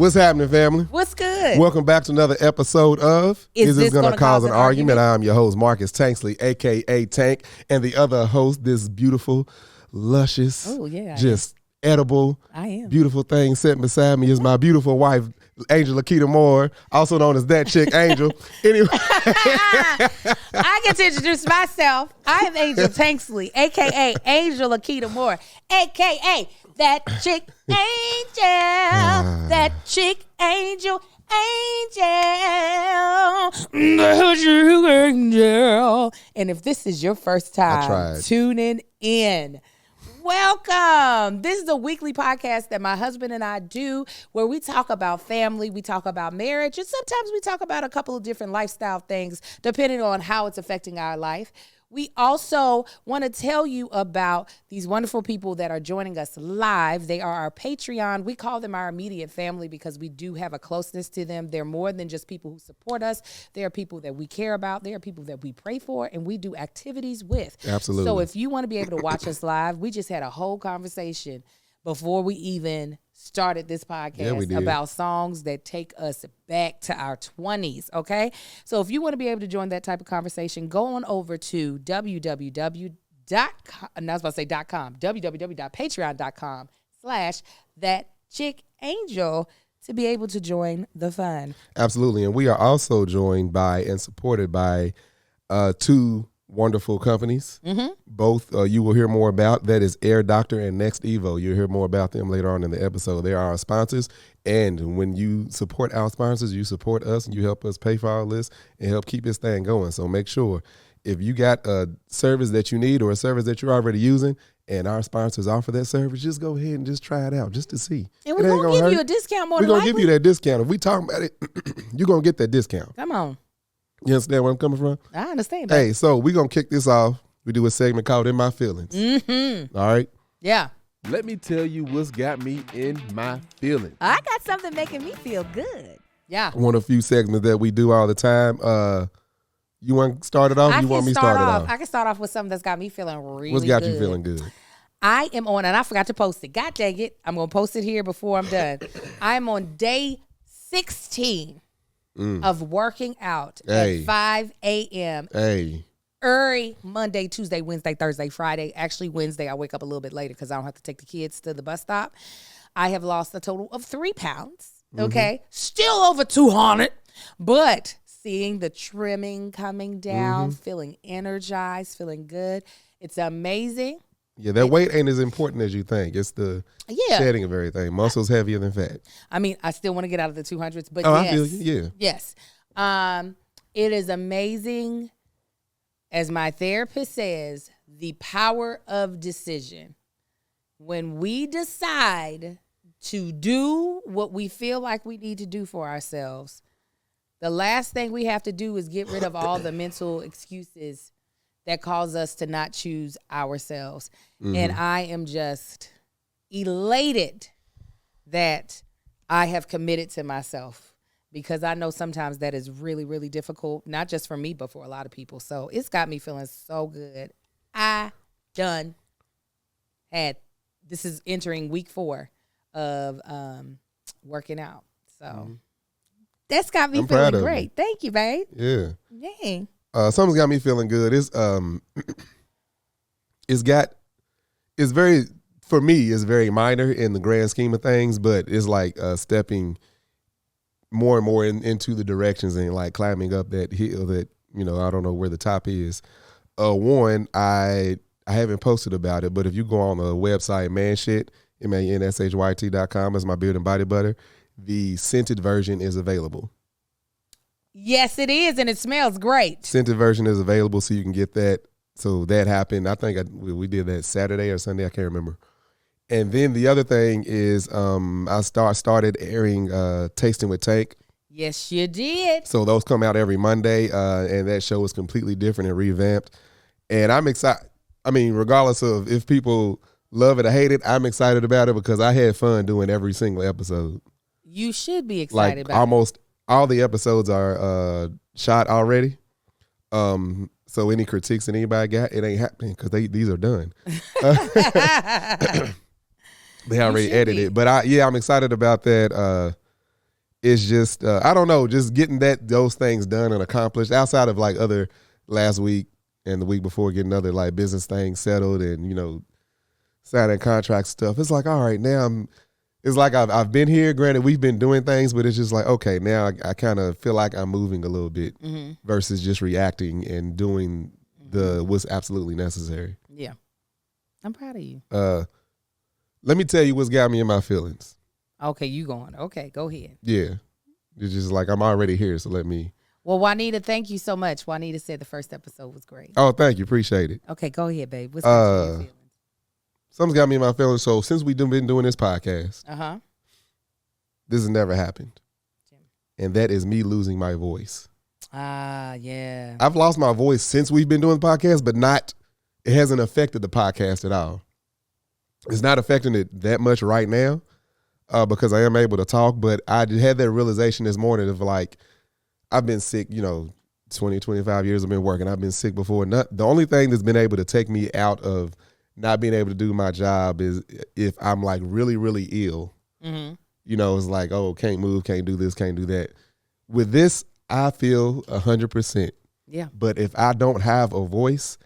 What's happening, family? What's good? Welcome back to another episode of Is This Gonna Cause an Argument? I'm your host, Marcus Tanksley, a.k.a. Tank, and the other host, this beautiful, luscious, just edible, beautiful thing sitting beside me is my beautiful wife, Angel Akita Moore, also known as That Chick Angel. Anyway. I get to introduce myself. I am Angel Tanksley, a.k.a. Angel Akita Moore, a.k.a. That Chick Angel, that Chick Angel, that Chick Angel. And if this is your first time tuning in, welcome. This is a weekly podcast that my husband and I do where we talk about family, we talk about marriage, and sometimes we talk about a couple of different lifestyle things depending on how it's affecting our life. We also want to tell you about these wonderful people that are joining us live. They are our Patreon. We call them our immediate family because we do have a closeness to them. They're more than just people who support us. They are people that we care about. They are people that we pray for and we do activities with. Absolutely. So if you want to be able to watch us live, we just had a whole conversation before we even started this podcast about songs that take us back to our 20s, okay? So if you want to be able to join that type of conversation, go on over to www.patreon.com/thatchickangel to be able to join the fun. Absolutely, and we are also joined by and supported by two wonderful companies. Both you will hear more about. That is Air Doctor and Next Evo. You'll hear more about them later on in the episode. They are our sponsors, and when you support our sponsors, you support us and you help us pay for all this and help keep this thing going. So make sure if you got a service that you need or a service that you're already using and our sponsors offer that service, just go ahead and just try it out just to see. And we're going to give you a discount more than likely. We're going to give you that discount. If we talk about it, you're going to get that discount. Come on. You understand where I'm coming from? I understand that. Hey, so we're going to kick this off. We do a segment called In My Feelings. All right? Yeah. Let me tell you what's got me in my feelings. I got something making me feel good. Yeah. One of a few segments that we do all the time. You want to start it off? You want me to start it off? I can start off with something that's got me feeling really good. What's got you feeling good? I am on, and I forgot to post it. God dang it. I'm going to post it here before I'm done. I'm on day 16. Of working out at 5 a.m. Early Monday, Tuesday, Wednesday, Thursday, Friday. Actually, Wednesday, I wake up a little bit later because I don't have to take the kids to the bus stop. I have lost a total of 3 pounds. Okay. Still over 200, but seeing the trimming coming down, feeling energized, feeling good. It's amazing. Yeah, that weight ain't as important as you think. It's the shedding of everything. Muscle's heavier than fat. I mean, I still want to get out of the 200s, but I feel you. Yeah. Yes. It is amazing, as my therapist says, the power of decision. When we decide to do what we feel like we need to do for ourselves, the last thing we have to do is get rid of all the mental excuses that cause us to not choose ourselves. And I am just elated that I have committed to myself because I know sometimes that is really, really difficult, not just for me, but for a lot of people. So it's got me feeling so good. This is entering week 4 of working out. So that's got me feeling great. Thank you, babe. Yeah. Yay. Something's got me feeling good. It's very minor in the grand scheme of things, but it's like stepping more and more into the directions and like climbing up that hill that, I don't know where the top is. One, I haven't posted about it, but if you go on the website manshit.com, that's my beard and body butter, the scented version is available. Yes, it is, and it smells great. Scented version is available, so you can get that. So that happened. I think we did that Saturday or Sunday. I can't remember. And then the other thing is I started airing Tasting with Tank. Yes, you did. So those come out every Monday, and that show is completely different and revamped. And I'm excited. I mean, regardless of if people love it or hate it, I'm excited about it because I had fun doing every single episode. You should be excited about it. Almost all the episodes are shot already. So any critiques that anybody got, it ain't happening because these are done. They already edited it. But I'm excited about that. it's just I don't know, just getting those things done and accomplished outside of like other last week and the week before, getting other like business things settled and, you know, signing contract stuff. It's like, all right, now it's like I've been here. Granted, we've been doing things, but it's just like, okay, now I kind of feel like I'm moving a little bit versus just reacting and doing what's absolutely necessary. Yeah. I'm proud of you. Let me tell you what's got me in my feelings. Okay, you going. Okay, go ahead. Yeah. It's just like I'm already here, so let me. Well, Juanita, thank you so much. Juanita said the first episode was great. Oh, thank you. Appreciate it. Okay, go ahead, babe. What's got you in your feelings? Something's got me in my feelings. So since we've been doing this podcast, this has never happened. And that is me losing my voice. Yeah. I've lost my voice since we've been doing the podcast, but it hasn't affected the podcast at all. It's not affecting it that much right now because I am able to talk, but I had that realization this morning of like, I've been sick, 20, 25 years I've been working. I've been sick before. The only thing that's been able to take me out of not being able to do my job is if I'm like really, really ill. It's like, oh, can't move, can't do this, can't do that. With this, I feel 100%. Yeah. But if I don't have a voice,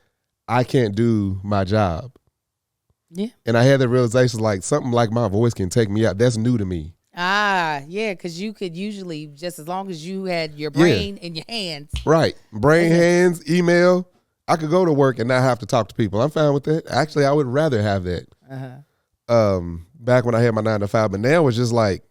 I can't do my job. Yeah. And I had the realization like something like my voice can take me out. That's new to me. Yeah, because you could usually, just as long as you had your brain in your hands. Right. Brain, hands, email. I could go to work and not have to talk to people. I'm fine with that. Actually, I would rather have that. Back when I had my 9 to 5, but now it's just like,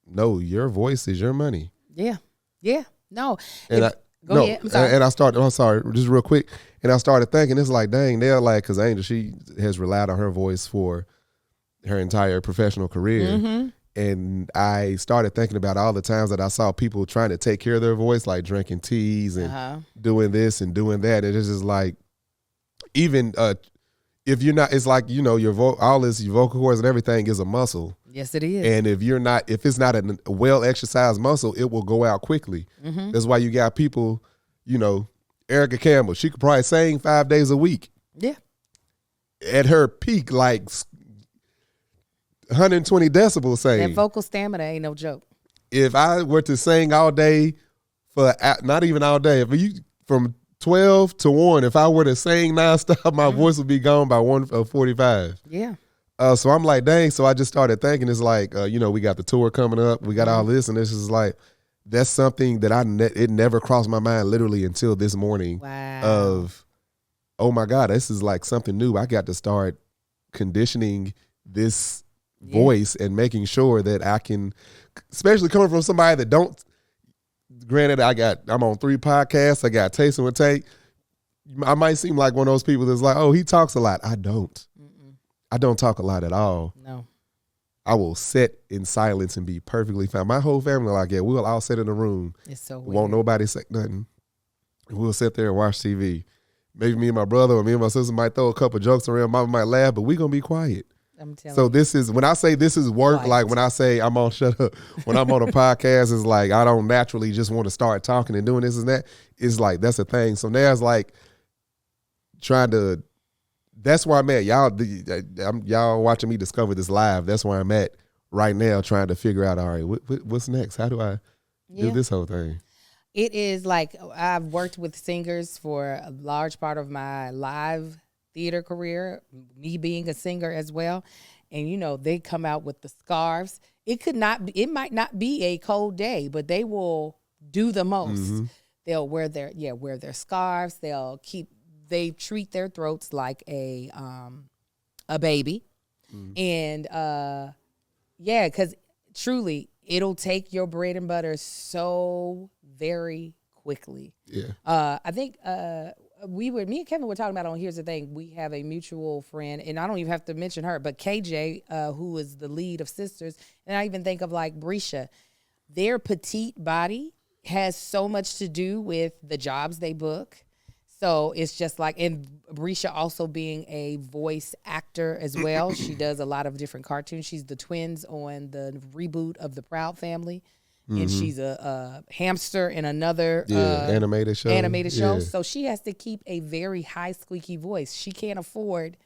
no, your voice is your money. Yeah. Yeah. No. Go ahead. I'm sorry. I'm sorry, just real quick. And I started thinking, it's like, dang, they're like, because Angel, she has relied on her voice for her entire professional career. And I started thinking about all the times that I saw people trying to take care of their voice, like drinking teas and doing this and doing that. And it's just like, even if you're not, it's like, your vocal cords and everything is a muscle. Yes, it is. And if it's not a well-exercised muscle, it will go out quickly. That's why you got people, Erica Campbell, she could probably sing 5 days a week. Yeah. At her peak, like 120 decibels sing. That vocal stamina ain't no joke. If I were to sing all day not even all day, from 12 to 1, if I were to sing nonstop, my voice would be gone by 1:45. Yeah. So I'm like, dang. So I just started thinking, it's like, we got the tour coming up. We got all this. And this is like, that's something that it never crossed my mind literally until this morning. Wow. Oh my God, this is like something new. I got to start conditioning this voice and making sure that I can, especially coming from somebody that don't, granted, I'm on 3 podcasts. I got Tasting with Tate. I might seem like one of those people that's like, oh, he talks a lot. I don't. I don't talk a lot at all. No. I will sit in silence and be perfectly fine. My whole family like, yeah, we'll all sit in a room. It's so weird. Won't nobody say nothing. We'll sit there and watch TV. Maybe me and my brother or me and my sister might throw a couple jokes around. Mama might laugh, but we're going to be quiet. I'm telling you. This is, when I say this is work, like when I say I'm on shut up, when I'm on a podcast, it's like I don't naturally just want to start talking and doing this and that. It's like, that's a thing. So now it's like that's where I'm at. Y'all watching me discover this live. That's where I'm at right now, trying to figure out, all right, what's next? How do I do this whole thing? It is like, I've worked with singers for a large part of my live theater career, me being a singer as well. And, they come out with the scarves. It might not be a cold day, but they will do the most. They'll wear their scarves. They treat their throats like a baby. And because truly it'll take your bread and butter so very quickly. Yeah. I think me and Kevin were talking about on Here's the Thing. We have a mutual friend, and I don't even have to mention her, but KJ, who is the lead of Sisters, and I even think of like Brescia. Their petite body has so much to do with the jobs they book. So it's just like, and Brescia also being a voice actor as well. She does a lot of different cartoons. She's the twins on the reboot of The Proud Family. And she's a hamster in another animated show. So she has to keep a very high squeaky voice. She can't afford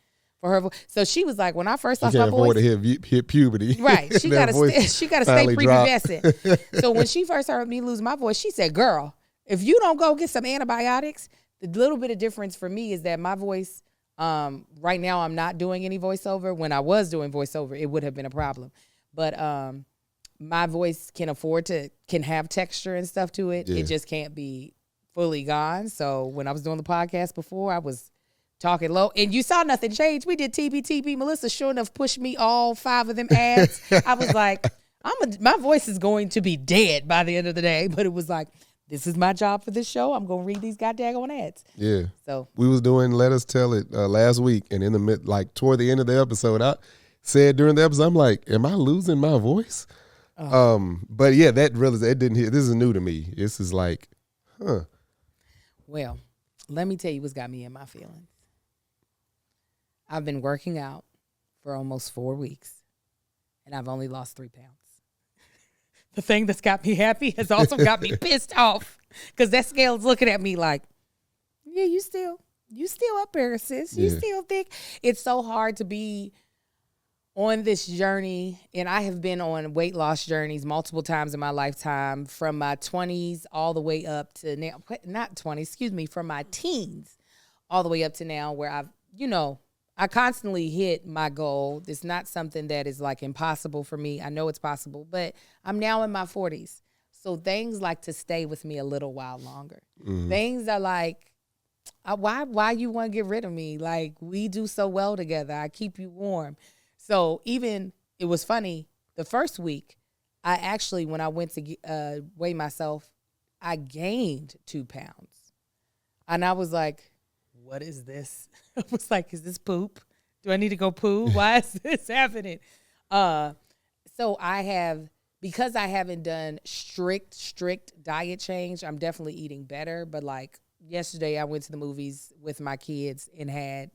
for her. So she was like, when I first She lost my can't afford voice, to hit puberty. right? She That gotta voice stay finally dropped. prepubescent. So when she first heard me lose my voice, she said, "Girl, if you don't go get some antibiotics," the little bit of difference for me is that my voice, right now I'm not doing any voiceover. When I was doing voiceover, it would have been a problem. But my voice can have texture and stuff to it. Yeah. It just can't be fully gone. So when I was doing the podcast before, I was talking low, and you saw nothing change. We did TBTB. Melissa sure enough pushed me all 5 of them ads. I was like, my voice is going to be dead by the end of the day. But it was like, this is my job for this show. I'm going to read these goddamn ads. Yeah. So we was doing Let Us Tell It last week, and in the toward the end of the episode, I said during the episode, I'm like, am I losing my voice? But yeah, that didn't hit. This is new to me. This is like, huh. Well, let me tell you what's got me in my feelings. I've been working out for almost 4 weeks, and I've only lost 3 pounds. The thing that's got me happy has also got me pissed off, because that scale's looking at me like, yeah, you still up there, sis. You still think. It's so hard to be on this journey, and I have been on weight loss journeys multiple times in my lifetime, from my 20s all the way up to now. Not 20s, excuse me, from my teens all the way up to now, where I constantly hit my goal. It's not something that is like impossible for me. I know it's possible, but I'm now in my 40s. So things like to stay with me a little while longer. Mm-hmm. Things are like, why you want to get rid of me? Like, we do so well together. I keep you warm. So even, it was funny, the first week, I actually, when I went to weigh myself, I gained 2 pounds. And I was like, what is this? I was like, is this poop? Do I need to go poo? Why is this happening? So because I haven't done strict diet change, I'm definitely eating better. But like yesterday, I went to the movies with my kids and had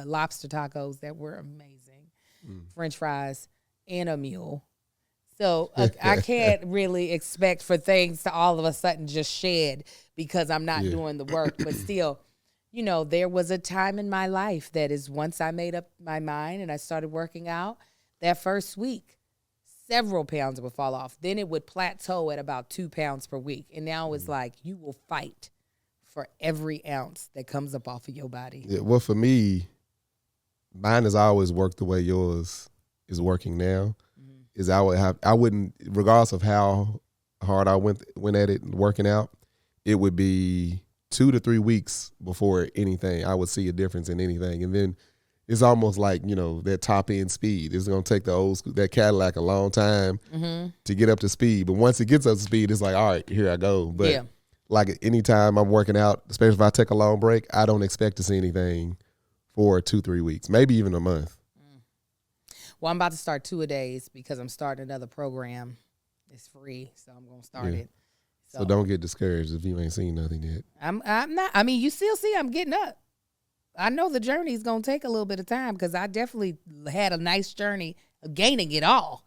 lobster tacos that were amazing, French fries, and a mule. So I can't really expect for things to all of a sudden just shed because I'm not doing the work. But still, there was a time in my life that is, once I made up my mind and I started working out, that first week, several pounds would fall off. Then it would plateau at about 2 pounds per week. And now it's like, you will fight for every ounce that comes up off of your body. Yeah, well, for me, mine has always worked the way yours is working now. Mm-hmm. Is I wouldn't, regardless of how hard I went at it working out, it would be 2 to 3 weeks before anything I would see a difference in anything. And then it's almost like, that top end speed. It's going to take that Cadillac a long time to get up to speed. But once it gets up to speed, it's like, all right, here I go. But like anytime I'm working out, especially if I take a long break, I don't expect to see anything for 2-3 weeks, maybe even a month. Well, I'm about to start 2-a-days because I'm starting another program. It's free, so I'm going to start it. So don't get discouraged if you ain't seen nothing yet. I'm not. I mean, you still see I'm getting up. I know the journey is going to take a little bit of time because I definitely had a nice journey of gaining it all.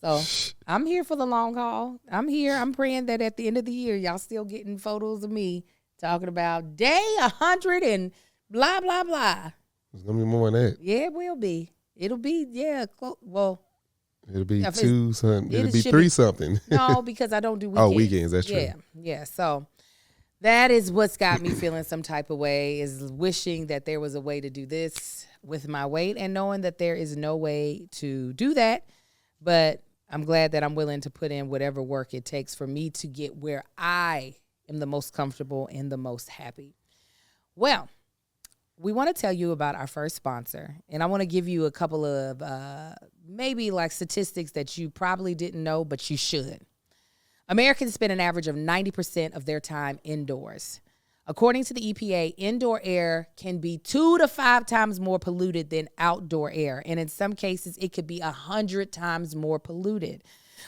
So I'm here for the long haul. I'm here. I'm praying that at the end of the year, y'all still getting photos of me talking about day 100 and blah, blah, blah. It's going to be more than that. Yeah, it will be. It'll be, well. It'll be 2 something. It'll be 3 something. No, because I don't do weekends. Oh, weekends. That's true. Yeah. So that is what's got me feeling some type of way, is wishing that there was a way to do this with my weight and knowing that there is no way to do that. But I'm glad that I'm willing to put in whatever work it takes for me to get where I am the most comfortable and the most happy. Well, we want to tell you about our first sponsor, and I want to give you a couple of maybe like statistics that you probably didn't know, but you should. Americans spend an average of 90% of their time indoors. According to the EPA, indoor air can be 2 to 5 times more polluted than outdoor air, and in some cases, it could be 100 times more polluted.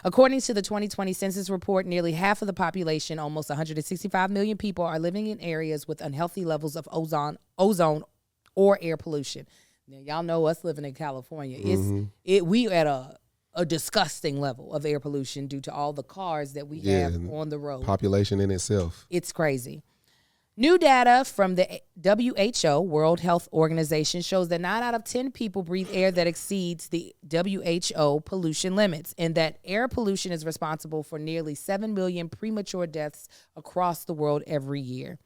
According to the 2020 census report, nearly half of the population, almost 165 million people, are living in areas with unhealthy levels of ozone or air pollution. Now, y'all know us living in California. We at a disgusting level of air pollution due to all the cars that we have on the road. Population in itself. It's crazy. New data from the WHO, World Health Organization, shows that 9 out of 10 people breathe air that exceeds the WHO pollution limits, and that air pollution is responsible for nearly 7 million premature deaths across the world every year.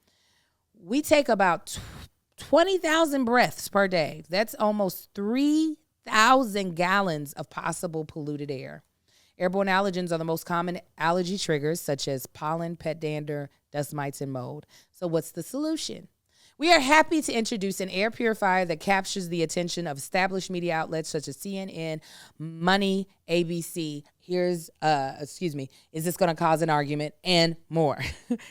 We take about 20,000 breaths per day. That's almost 3,000 gallons of possible polluted air. Airborne allergens are the most common allergy triggers, such as pollen, pet dander, dust mites, and mold. So what's the solution? We are happy to introduce an air purifier that captures the attention of established media outlets such as CNN, Money, ABC. Is this going to cause an argument? And more.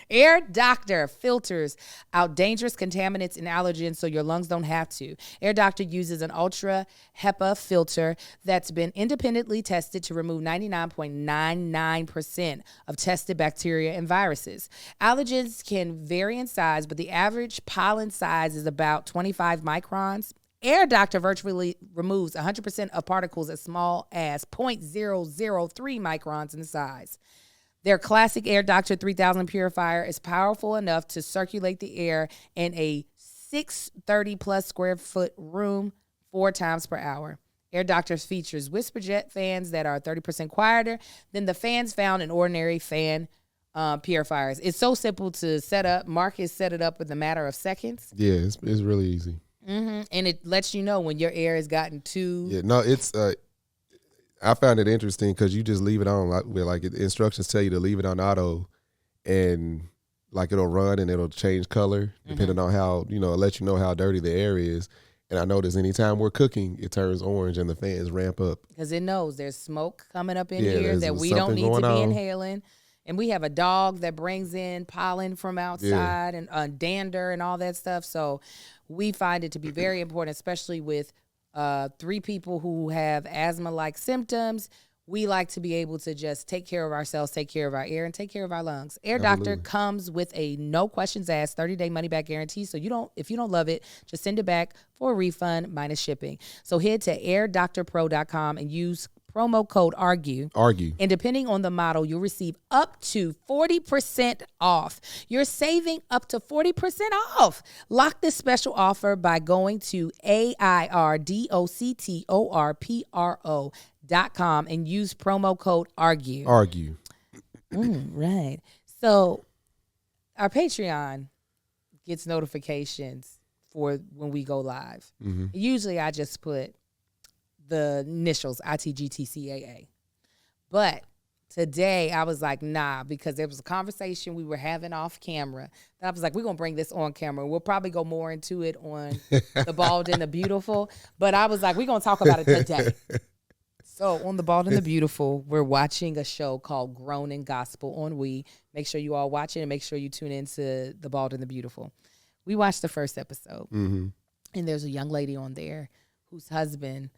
Air Doctor filters out dangerous contaminants and allergens so your lungs don't have to. Air Doctor uses an ultra HEPA filter that's been independently tested to remove 99.99% of tested bacteria and viruses. Allergens can vary in size, but the average pollen size is about 25 microns. Air Doctor virtually removes 100% of particles as small as 0.003 microns in size. Their classic Air Doctor 3000 purifier is powerful enough to circulate the air in a 630 plus square foot room 4 times per hour. Air Doctor features whisper jet fans that are 30% quieter than the fans found in ordinary fan purifiers. It's so simple to set up. Marcus set it up in a matter of seconds. Yeah, it's really easy. Mm-hmm. And it lets you know when your air has gotten too. Yeah, no, it's. I found it interesting because you just leave it on. Like instructions tell you to leave it on auto, and like it'll run and it'll change color depending on how it lets you know how dirty the air is. And I notice anytime we're cooking, it turns orange and the fans ramp up because it knows there's smoke coming up in here that we don't need to be inhaling. And we have a dog that brings in pollen from outside and dander and all that stuff. So we find it to be very important, especially with 3 people who have asthma-like symptoms. We like to be able to just take care of ourselves, take care of our air, and take care of our lungs. Air Doctor comes with a no questions asked 30-day money-back guarantee. So if you don't love it, just send it back for a refund minus shipping. So head to airdoctorpro.com and use promo code ARGUE. And depending on the model, you'll receive up to 40% off. You're saving up to 40% off. Lock this special offer by going to airdoctorpro.com and use promo code ARGUE. Right. So our Patreon gets notifications for when we go live. Mm-hmm. Usually I just put the initials ITGTCAA. But today I was like, nah, because there was a conversation we were having off camera. I was like, we're going to bring this on camera. We'll probably go more into it on The Bald and the Beautiful. But I was like, we're going to talk about it today. So on The Bald and the Beautiful, we're watching a show called Grown in Gospel on We. Make sure you all watch it and make sure you tune into The Bald and the Beautiful. We watched the first episode. Mm-hmm. And there's a young lady on there whose husband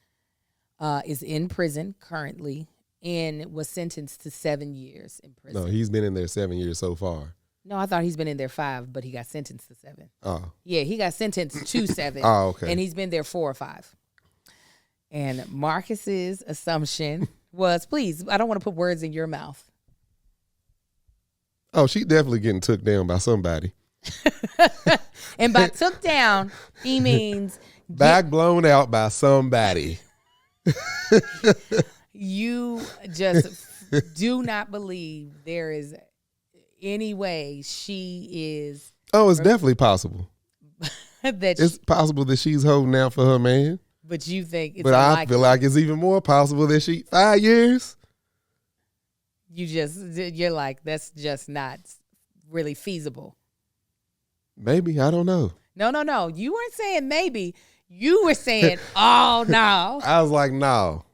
is in prison currently and was sentenced to 7 years in prison. No, he's been in there 7 years so far. No, I thought he's been in there 5, but he got sentenced to 7. Oh. Yeah, he got sentenced to 7. Oh, okay. And he's been there 4 or 5. And Marcus's assumption was, please, I don't want to put words in your mouth. Oh, she definitely getting took down by somebody. And by took down, he means back blown out by somebody. You just do not believe there is any way she is. Oh, it's definitely possible. It's possible that she's holding out for her man. But you think it's But I feel like it's even more possible that 5 years. You're like, that's just not really feasible. Maybe, I don't know. No. You weren't saying maybe. You were saying, oh, no. I was like, no,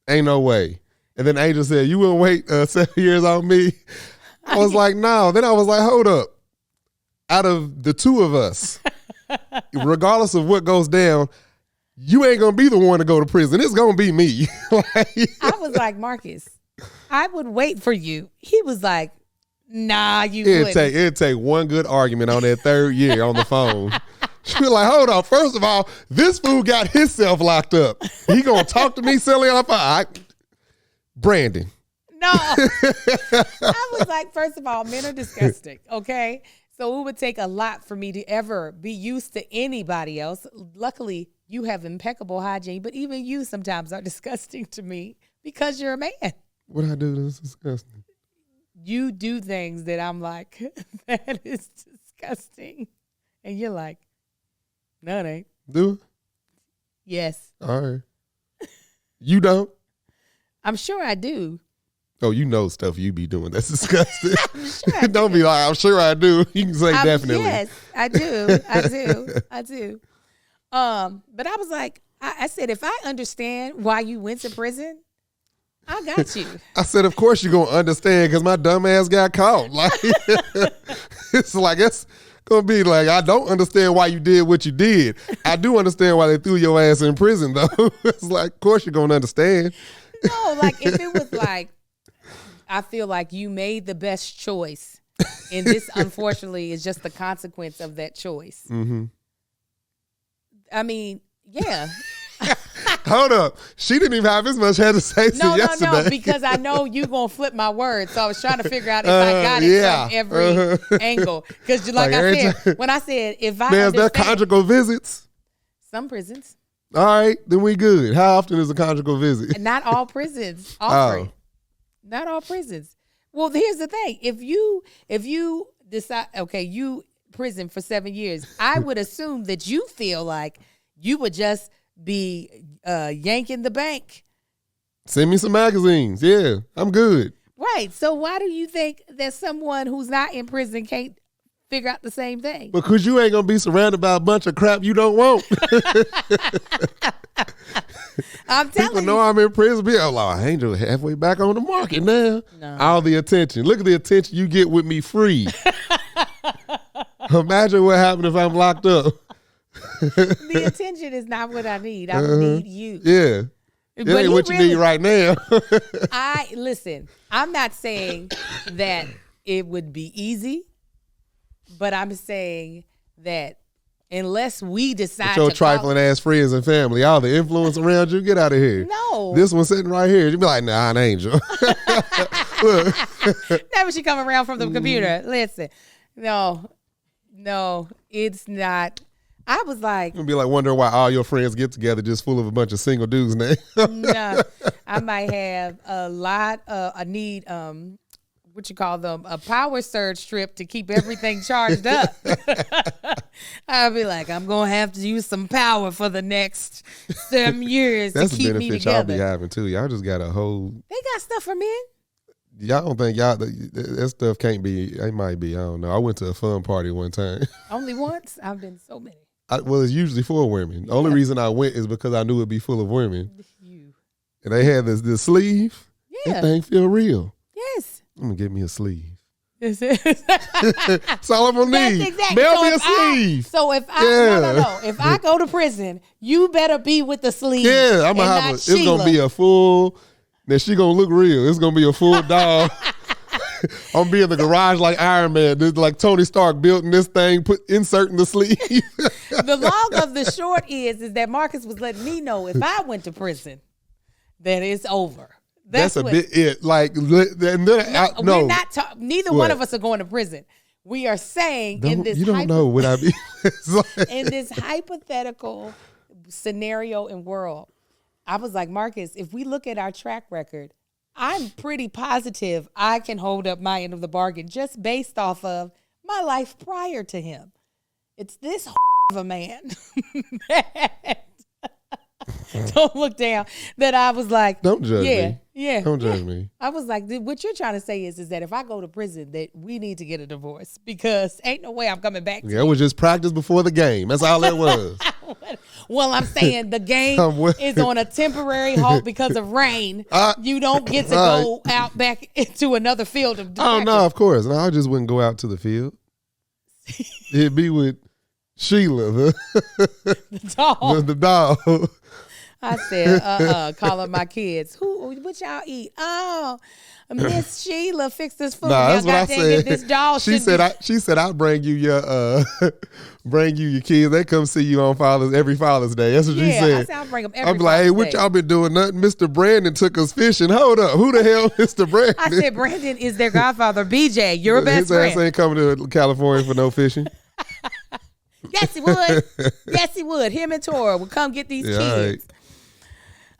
ain't no way. And then Angel said, you wouldn't wait 7 years on me? I was like, no. Then I was like, hold up. Out of the 2 of us, regardless of what goes down, you ain't going to be the one to go to prison. It's going to be me. I was like, Marcus, I would wait for you. He was like, nah, you wouldn't. It'd take one good argument on that 3rd year on the phone. She was like, hold on. First of all, this fool got himself locked up. He going to talk to me silly on the phone. Brandon. No. I was like, first of all, men are disgusting, okay? So it would take a lot for me to ever be used to anybody else. Luckily, you have impeccable hygiene, but even you sometimes are disgusting to me because you're a man. What I do that's disgusting? You do things that I'm like, that is disgusting. And you're like, no, it ain't. Do it? Yes. All right. You don't? I'm sure I do. Oh, you know stuff you be doing that's disgusting. Sure Don't be like, I'm sure I do. You can say definitely. Yes, I do. I do. But I was like, I said, if I understand why you went to prison, I got you. I said, of course you're going to understand because my dumb ass got caught. Like, it's like, it's going to be like, I don't understand why you did what you did. I do understand why they threw your ass in prison, though. It's like, of course you're going to understand. No, like, if it was like, I feel like you made the best choice. And this, unfortunately, is just the consequence of that choice. Mm-hmm. I mean, yeah. Hold up. She didn't even have as much head to say to yesterday. No, because I know you going to flip my words. So I was trying to figure out if I got it from every angle. Because like I said, when I said, if I understand. Is there conjugal visits? Some prisons. All right, then we good. How often is a conjugal visit? Not all prisons offer it. Not all prisons. Well, here's the thing. If you decide, okay, you prison for 7 years, I would assume that you feel like you would just be yanking the bank. Send me some magazines. Yeah, I'm good. Right. So why do you think that someone who's not in prison can't figure out the same thing? Because you ain't going to be surrounded by a bunch of crap you don't want. I'm telling People know I'm in prison. Be like, Angel halfway back on the market now. No. All the attention. Look at the attention you get with me free. Imagine what happened if I'm locked up. The attention is not what I need. I need you. Yeah. It ain't what you need right now. Listen, I'm not saying that it would be easy, but I'm saying that unless we decide with your trifling ass friends and family, all the influence around you, get out of here. No. This one sitting right here. You be like, nah, an angel. Look. Never she come around from the computer. Listen. No, it's not. I was like, you'll be like wondering why all your friends get together just full of a bunch of single dudes now. No, I might have a lot. I need what you call them, a power surge strip to keep everything charged up. I'll be like, I'm gonna have to use some power for the next 7 years to keep me together. That's the benefit y'all be having too. Y'all just got a whole. They got stuff for men. Y'all don't think that stuff can't be? It might be. I don't know. I went to a fun party one time. Only once? I've been so many. Well, it's usually for women. The only reason I went is because I knew it'd be full of women. And they had this sleeve. Yeah. That thing feel real. Yes. I'm going to get me a sleeve. That's all I'm going to need. Exactly. Mail me a sleeve. If I go to prison, you better be with the sleeve. Yeah, I'm going to have it's going to be a full, now she going to look real. It's going to be a full doll. I'm be in the garage like Iron Man, like Tony Stark building this thing, inserting the sleeve. The long of the short is that Marcus was letting me know if I went to prison, that it's over. That's a bit it. Like, we're not. Neither one of us are going to prison. We are saying in this. You don't know what I mean. In this hypothetical scenario and world, I was like, Marcus, if we look at our track record, I'm pretty positive I can hold up my end of the bargain just based off of my life prior to him. It's this of a man. Don't look down. That I was like, don't judge me. Yeah. Don't judge me. I was like, what you're trying to say is that if I go to prison, that we need to get a divorce because ain't no way I'm coming back to you. It was just practice before the game. That's all it was. Well, I'm saying the game is on a temporary halt because of rain. You don't get to go out back into another field of practice. Oh, no, of course. No, I just wouldn't go out to the field. It'd be with Sheila, the doll. The doll. I said, calling my kids. What y'all eat? Oh, Miss Sheila fixed this food. Nah, Y'all that's what I said. Get this doll. She said I'll bring you your bring you your kids. They come see you on every Father's Day. That's what she said. I said I'll bring them every I'm like, hey, what y'all been doing? Nothing. Mr. Brandon took us fishing. Hold up, who the hell, Mr. Brandon? I said Brandon is their godfather. BJ, your best friend. His ass ain't coming to California for no fishing. Yes, he would. Yes, he would. Him and Tora would come get these kids.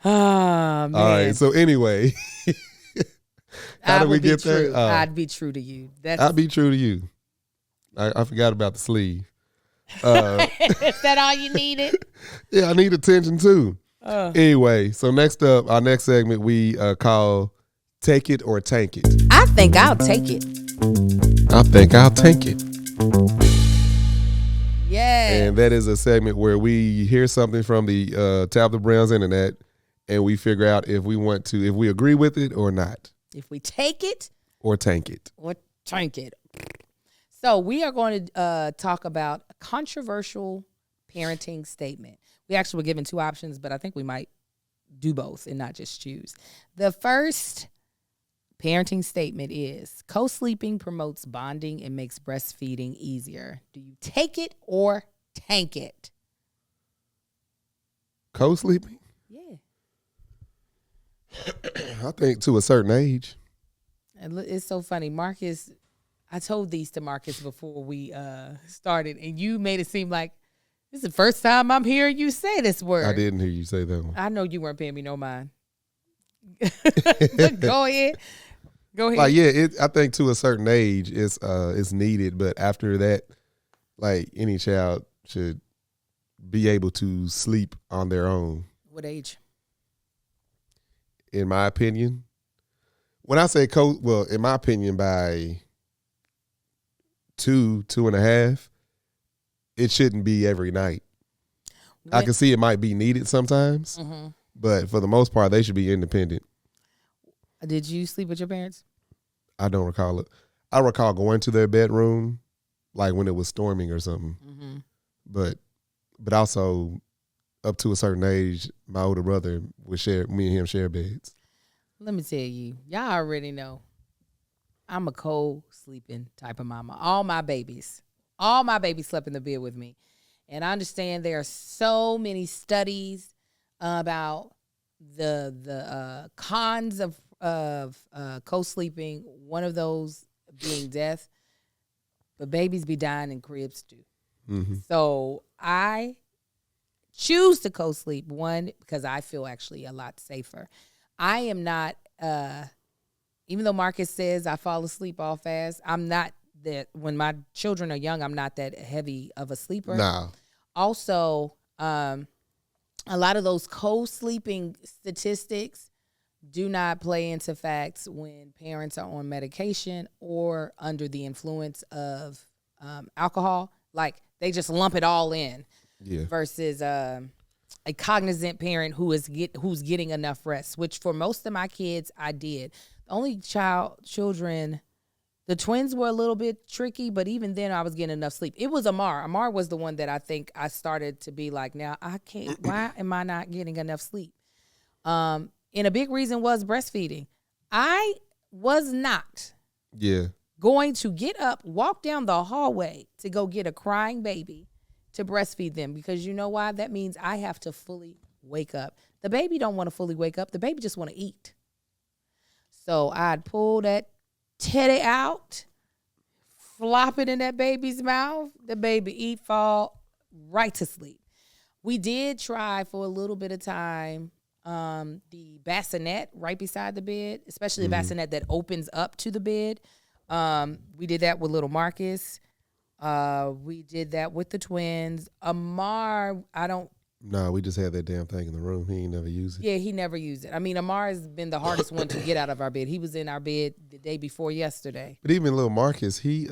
All right. Oh man. All right. So anyway. How did we get there? I'd be true to you. I'd be true to you. I forgot about the sleeve. Is that all you needed? Yeah, I need attention too. Anyway, so next up, our next segment we call Take It or Tank It. I think I'll take it. I think I'll tank it. Yeah. And that is a segment where we hear something from the Tabitha Brown's internet and we figure out if we agree with it or not. If we take it or tank it. Or tank it. So we are going to talk about a controversial parenting statement. We actually were given two options, but I think we might do both and not just choose. The first parenting statement is co-sleeping promotes bonding and makes breastfeeding easier. Do you take it or tank it? Co-sleeping? Yeah. I think to a certain age. And it's so funny. Marcus, I told these to Marcus before we started, and you made it seem like this is the first time I'm hearing you say this word. I didn't hear you say that one. I know you weren't paying me no mind. But go ahead. Go ahead. Like, yeah, I think to a certain age it's needed, but after that, like any child should be able to sleep on their own. What age? In my opinion, when I say in my opinion, by 2.5, it shouldn't be every night. I can see it might be needed sometimes, but for the most part, they should be independent. Did you sleep with your parents? I don't recall it. I recall going to their bedroom, like when it was storming or something. But also, up to a certain age, my older brother me and him share beds. Let me tell you, y'all already know I'm a co-sleeping type of mama. All my babies slept in the bed with me. And I understand there are so many studies about the cons of co-sleeping, one of those being death. But babies be dying in cribs too. So I choose to co-sleep, one, because I feel actually a lot safer. I am not, even though Marcus says I fall asleep all fast, I'm not that, when my children are young, I'm not that heavy of a sleeper. No. Also, a lot of those co-sleeping statistics do not play into facts when parents are on medication or under the influence of alcohol. Like, they just lump it all in. Yeah. Versus a cognizant parent who's getting enough rest, which for most of my kids I did. The only children, the twins were a little bit tricky, but even then I was getting enough sleep. It was Amar. Amar was the one that I think I started to be like, now I can't, why am I not getting enough sleep? And a big reason was breastfeeding. I was not going to get up, walk down the hallway to go get a crying baby to breastfeed them, because you know why? That means I have to fully wake up. The baby don't want to fully wake up. The baby just want to eat. So I'd pull that teddy out, flop it in that baby's mouth. The baby eat, fall right to sleep. We did try for a little bit of time the bassinet right beside the bed, especially the bassinet that opens up to the bed. We did that with little Marcus. We did that with the twins. Amar, No, we just had that damn thing in the room. He ain't never used it. Yeah, he never used it. I mean, Amar has been the hardest one to get out of our bed. He was in our bed the day before yesterday. But even little Marcus, he,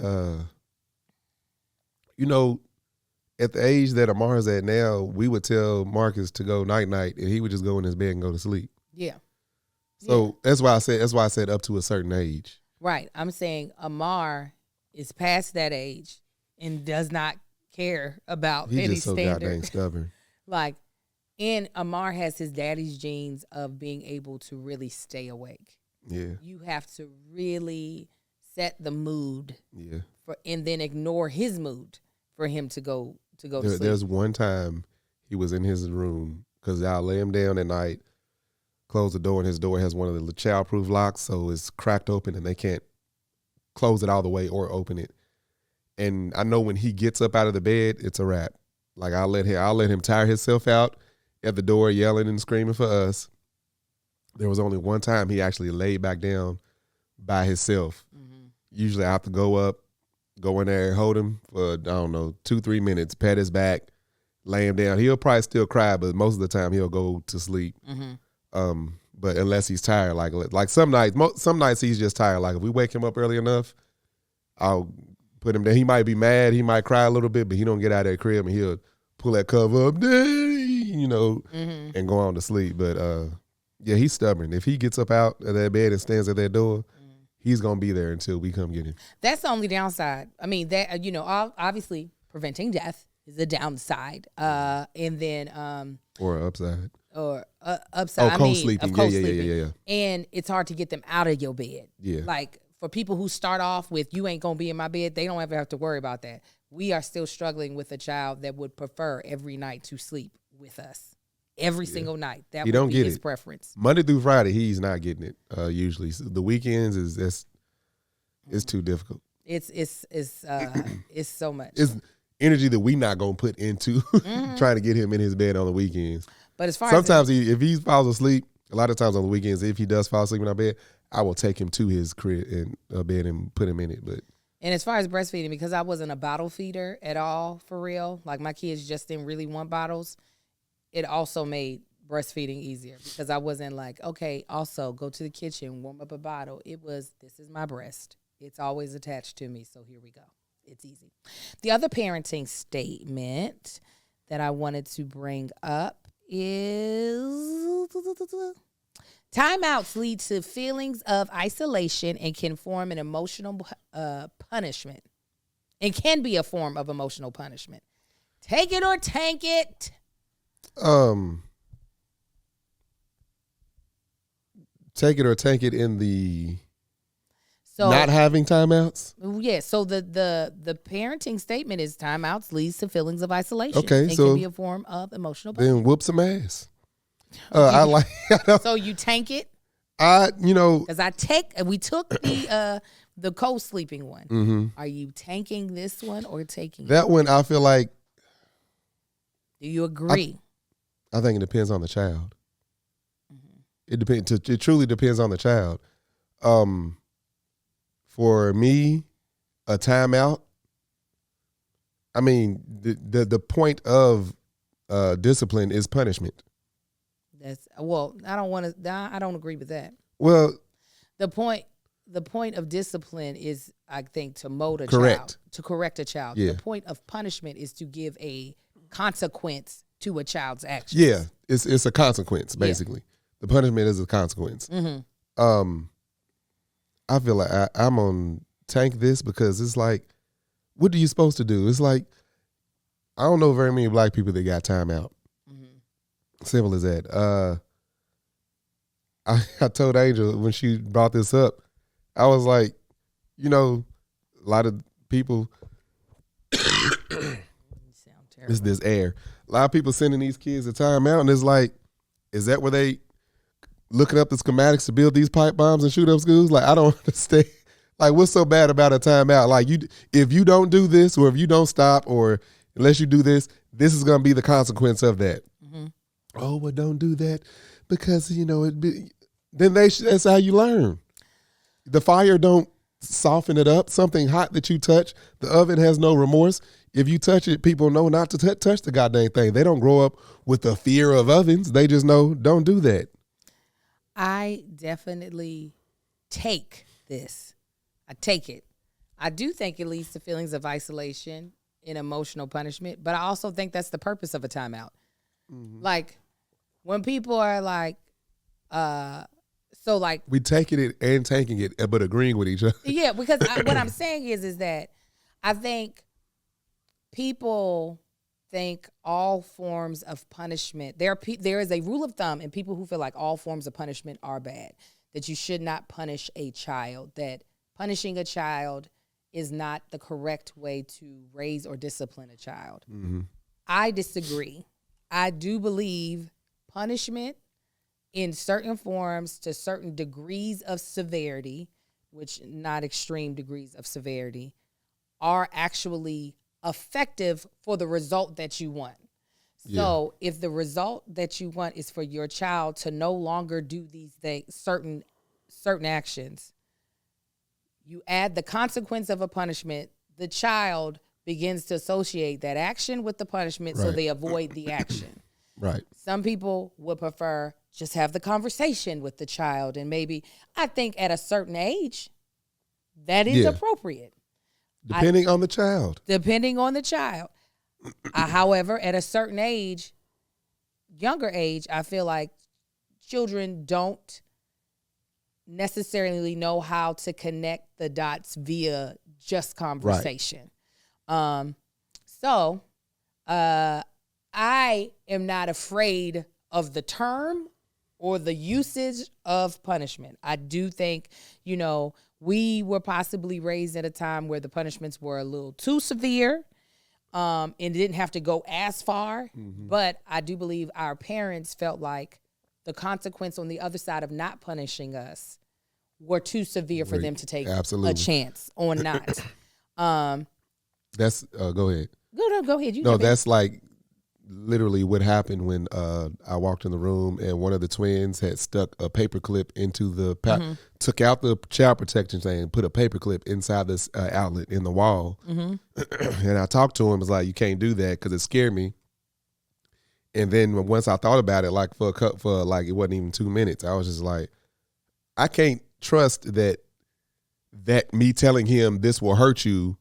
at the age that Amar's at now, we would tell Marcus to go night-night, and he would just go in his bed and go to sleep. Yeah. So that's why I said up to a certain age. Right. I'm saying Amar is past that age and does not care about any standard. He's just so goddamn stubborn. Like, And Amar has his daddy's genes of being able to really stay awake. Yeah. You have to really set the mood. Yeah. And then ignore his mood for him to go to sleep. There's one time he was in his room because I'll lay him down at night, close the door, and his door has one of the childproof locks, so it's cracked open and they can't close it all the way or open it. And I know when he gets up out of the bed, it's a wrap. Like I'll let him tire himself out at the door, yelling and screaming for us. There was only one time he actually laid back down by himself. Mm-hmm. Usually I have to go up, go in there, hold him for, I don't know, 2-3 minutes, pat his back, lay him down. He'll probably still cry, but most of the time he'll go to sleep. Mm-hmm. But unless he's tired, like some nights he's just tired. Like if we wake him up early enough, I'll put him there. He might be mad, he might cry a little bit, but he don't get out of that crib and he'll pull that cover up, Daddy, mm-hmm. and go on to sleep. But yeah, he's stubborn. If he gets up out of that bed and stands at that door, he's going to be there until we come get him. That's the only downside. I mean, that obviously preventing death is a downside. And then or upside. Or upside. Oh, co-sleeping. Yeah. And it's hard to get them out of your bed. Yeah. Like for people who start off with you ain't going to be in my bed, they don't ever have to worry about that. We are still struggling with a child that would prefer every night to sleep with us. Every single night. That would be his preference. Monday through Friday, he's not getting it usually. So the weekends it's too difficult. It's so much. It's energy that we not gonna put into trying to get him in his bed on the weekends. But as far sometimes if he falls asleep, a lot of times on the weekends, if he does fall asleep in our bed, I will take him to his crib and bed and put him in it. And as far as breastfeeding, because I wasn't a bottle feeder at all for real, like my kids just didn't really want bottles. It also made breastfeeding easier because I wasn't like, okay, also go to the kitchen, warm up a bottle. It was, this is my breast. It's always attached to me, so here we go. It's easy. The other parenting statement that I wanted to bring up is timeouts lead to feelings of isolation and can form an emotional punishment. It can be a form of emotional punishment. Take it or tank it. Take it or tank it in the not having timeouts? Yeah, so the parenting statement is timeouts leads to feelings of isolation. Okay, it can be a form of emotional punishment. Then whoop some ass. So you tank it? Because we took the co-sleeping one. Mm-hmm. Are you tanking this one or taking that one? I feel like. Do you agree? I think it depends on the child. Mm-hmm. It depends. It truly depends on the child. For me, a timeout. I mean, the point of discipline is punishment. I don't agree with that. Well, the point of discipline is, I think, to mold a child, to correct a child. Yeah. The point of punishment is to give a consequence to a child's actions. Yeah, it's a consequence basically. Yeah. The punishment is a consequence. Mm-hmm. I feel like I'm on tank this because it's like, what are you supposed to do? It's like, I don't know very many black people that got time out. Mm-hmm. Simple as that. I told Angel when she brought this up, I was like, a lot of people. This air. A lot of people sending these kids a timeout, and it's like, is that where they looking up the schematics to build these pipe bombs and shoot up schools? Like, I don't understand. Like, what's so bad about a timeout? Like, if you don't do this, or if you don't stop, or unless you do this, this is going to be the consequence of that. Mm-hmm. Oh, well, don't do that because then that's how you learn. The fire don't soften it up. Something hot that you touch, the oven has no remorse. If you touch it, people know not to touch the goddamn thing. They don't grow up with the fear of ovens. They just know, don't do that. I definitely take this. I take it. I do think it leads to feelings of isolation and emotional punishment, but I also think that's the purpose of a timeout. Mm-hmm. Like, when people are like, we taking it and tanking it, but agreeing with each other. Yeah, because what I'm saying is that I think people think all forms of punishment, there is a rule of thumb in people who feel like all forms of punishment are bad, that you should not punish a child, that punishing a child is not the correct way to raise or discipline a child. Mm-hmm. I disagree. I do believe punishment in certain forms to certain degrees of severity, which not extreme degrees of severity, are actually effective for the result that you want. So if the result that you want is for your child to no longer do these things, certain actions, you add the consequence of a punishment, the child begins to associate that action with the punishment, so they avoid the action. Right. Some people would prefer just have the conversation with the child, and maybe I think at a certain age that is appropriate. Depending on the child. Depending on the child. However, at a certain age, younger age, I feel like children don't necessarily know how to connect the dots via just conversation. Right. I am not afraid of the term or the usage of punishment. I do think, we were possibly raised at a time where the punishments were a little too severe, and didn't have to go as far. Mm-hmm. But I do believe our parents felt like the consequence on the other side of not punishing us were too severe for them to take a chance on not. That's go ahead. Go ahead. That's like literally what happened when I walked in the room and one of the twins had stuck a paper clip into the took out the child protection thing and put a paper clip inside this outlet in the wall. Mm-hmm. And I talked to him, was like, you can't do that because it scared me. And then once I thought about it, like for like it wasn't even 2 minutes, I was just like, I can't trust that me telling him this will hurt you.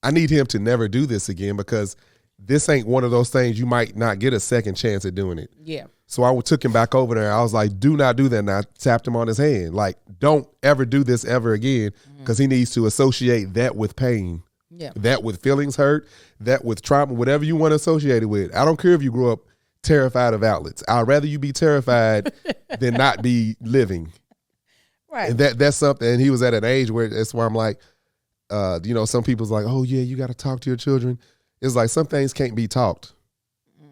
I need him to never do this again, because this ain't one of those things you might not get a second chance at doing it. Yeah. So I took him back over there. I was like, do not do that. And I tapped him on his hand. Like, don't ever do this ever again, because he needs to associate that with pain. Yeah. That with feelings hurt, that with trauma, whatever you want to associate it with. I don't care if you grew up terrified of outlets. I'd rather you be terrified than not be living. Right. And that's something. And he was at an age where that's why I'm like, some people's like, oh yeah, you got to talk to your children. It's like some things can't be talked.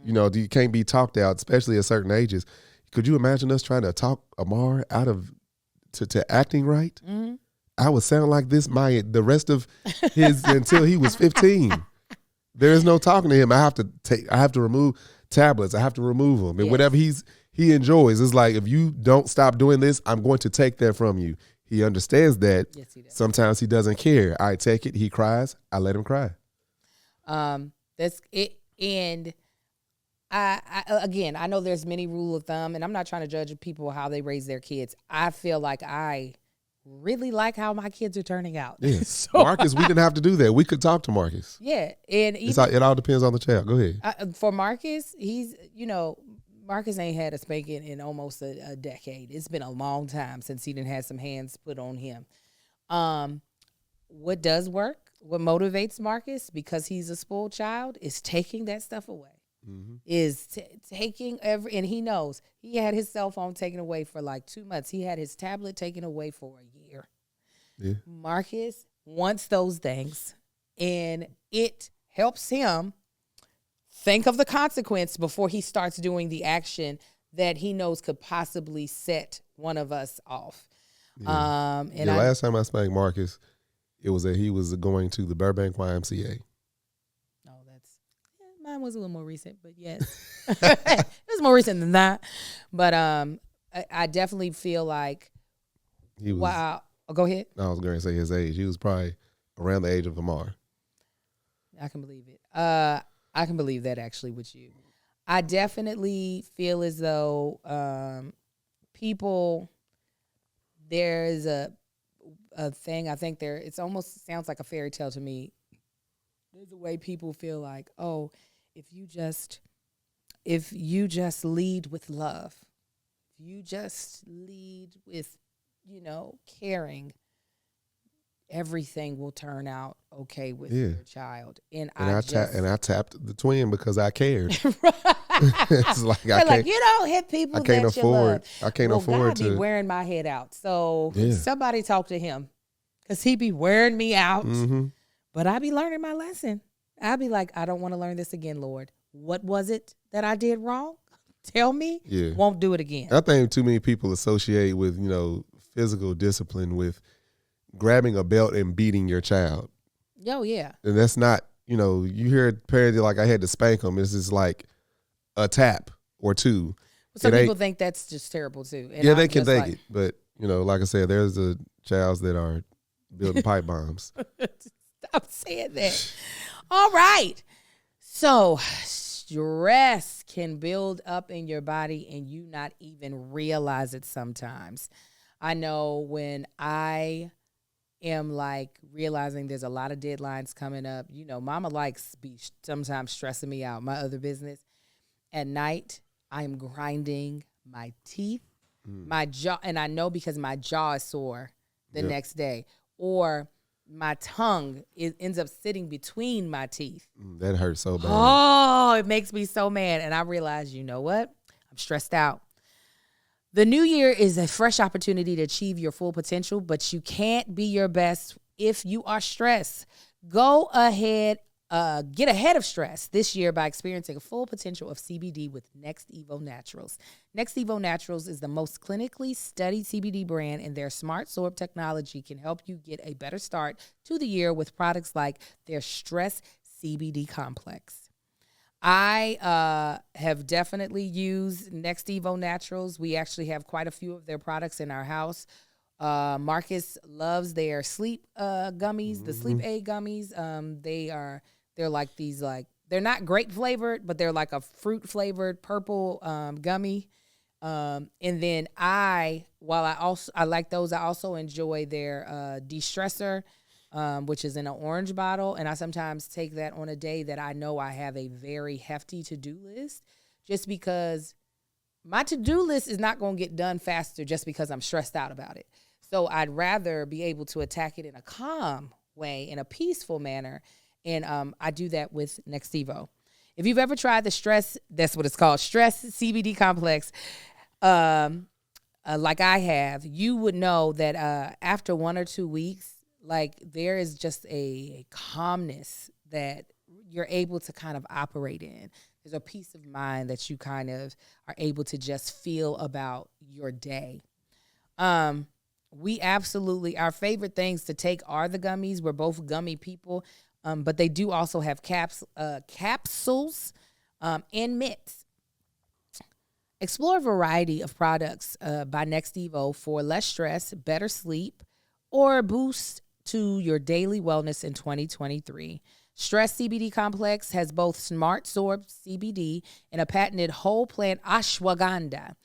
You can't be talked out, especially at certain ages. Could you imagine us trying to talk Amar out of to acting right? Mm-hmm. I would sound like this the rest of his until he was 15. There is no talking to him. I have to remove tablets. I have to remove them. And whatever he enjoys, it's like, if you don't stop doing this, I'm going to take that from you. He understands that. Yes, he does. Sometimes he doesn't care. I take it. He cries. I let him cry. That's it. And I know there's many rule of thumb, and I'm not trying to judge people how they raise their kids. I feel like I really like how my kids are turning out. Yes. So, Marcus, we didn't have to do that. We could talk to Marcus. Yeah. And it all depends on the child. Go ahead. For Marcus, Marcus ain't had a spanking in almost a decade. It's been a long time since he done had some hands put on him. What does work, what motivates Marcus, because he's a spoiled child, is taking that stuff away. Mm-hmm. Is taking and he knows he had his cell phone taken away for like 2 months. He had his tablet taken away for a year. Yeah. Marcus wants those things, and it helps him think of the consequence before he starts doing the action that he knows could possibly set one of us off. Yeah. Last time I spanked Marcus, it was that he was going to the Burbank YMCA. Mine was a little more recent, but yes. It was more recent than that. But I definitely feel like, wow. Oh, go ahead. I was going to say his age. He was probably around the age of Amar. I can believe it. I can believe that actually with you. I definitely feel as though there's a thing, I think it almost sounds like a fairy tale to me. There's a way people feel like, oh, if you just lead with love, if you just lead with, caring, everything will turn out okay with your child. And I tapped the twin because I cared. Right. It's like They're like, you don't hit people. I can't that afford. You love. I can't afford God to be wearing my head out. So Yeah. somebody talk to him, because he be wearing me out. Mm-hmm. But I be learning my lesson. I be like, I don't want to learn this again, Lord. What was it that I did wrong? Tell me. Yeah. Won't do it again. I think too many people associate with, physical discipline with grabbing a belt and beating your child. Oh, yeah. And that's not, you hear parents like, I had to spank them. This is like a tap or two. Some people think that's just terrible too. And yeah, they can take it. But, like I said, there's the childs that are building pipe bombs. Stop saying that. All right. So stress can build up in your body and you not even realize it sometimes. I know when I am like realizing there's a lot of deadlines coming up, mama likes be sometimes stressing me out. My other business at night, I'm grinding my teeth, my jaw, and I know because my jaw is sore the next day, or my tongue ends up sitting between my teeth. That hurts so bad. Oh, it makes me so mad. And I realize, you know what? I'm stressed out. The new year is a fresh opportunity to achieve your full potential, but you can't be your best if you are stressed. Go ahead, get ahead of stress this year by experiencing a full potential of CBD with Next Evo Naturals. Next Evo Naturals is the most clinically studied CBD brand, and their smart sorb technology can help you get a better start to the year with products like their Stress CBD Complex. I have definitely used Next Evo Naturals. We actually have quite a few of their products in our house. Marcus loves their sleep gummies, the sleep aid gummies. They're like these, they're not grape flavored, but they're like a fruit flavored purple gummy. And then while I like those, I also enjoy their de-stressor, which is in an orange bottle. And I sometimes take that on a day that I know I have a very hefty to-do list, just because my to-do list is not going to get done faster just because I'm stressed out about it. So I'd rather be able to attack it in a calm way, in a peaceful manner. And I do that with Next Evo. If you've ever tried the Stress, that's what it's called, Stress CBD Complex, like I have, you would know that after 1 or 2 weeks, there is just a calmness that you're able to kind of operate in. There's a peace of mind that you kind of are able to just feel about your day. We absolutely, our favorite things to take are the gummies. We're both gummy people, but they do also have capsules and mints. Explore a variety of products by Next Evo for less stress, better sleep, or a boost to your daily wellness in 2023. Stress CBD Complex has both smart sorb CBD and a patented whole plant ashwagandha,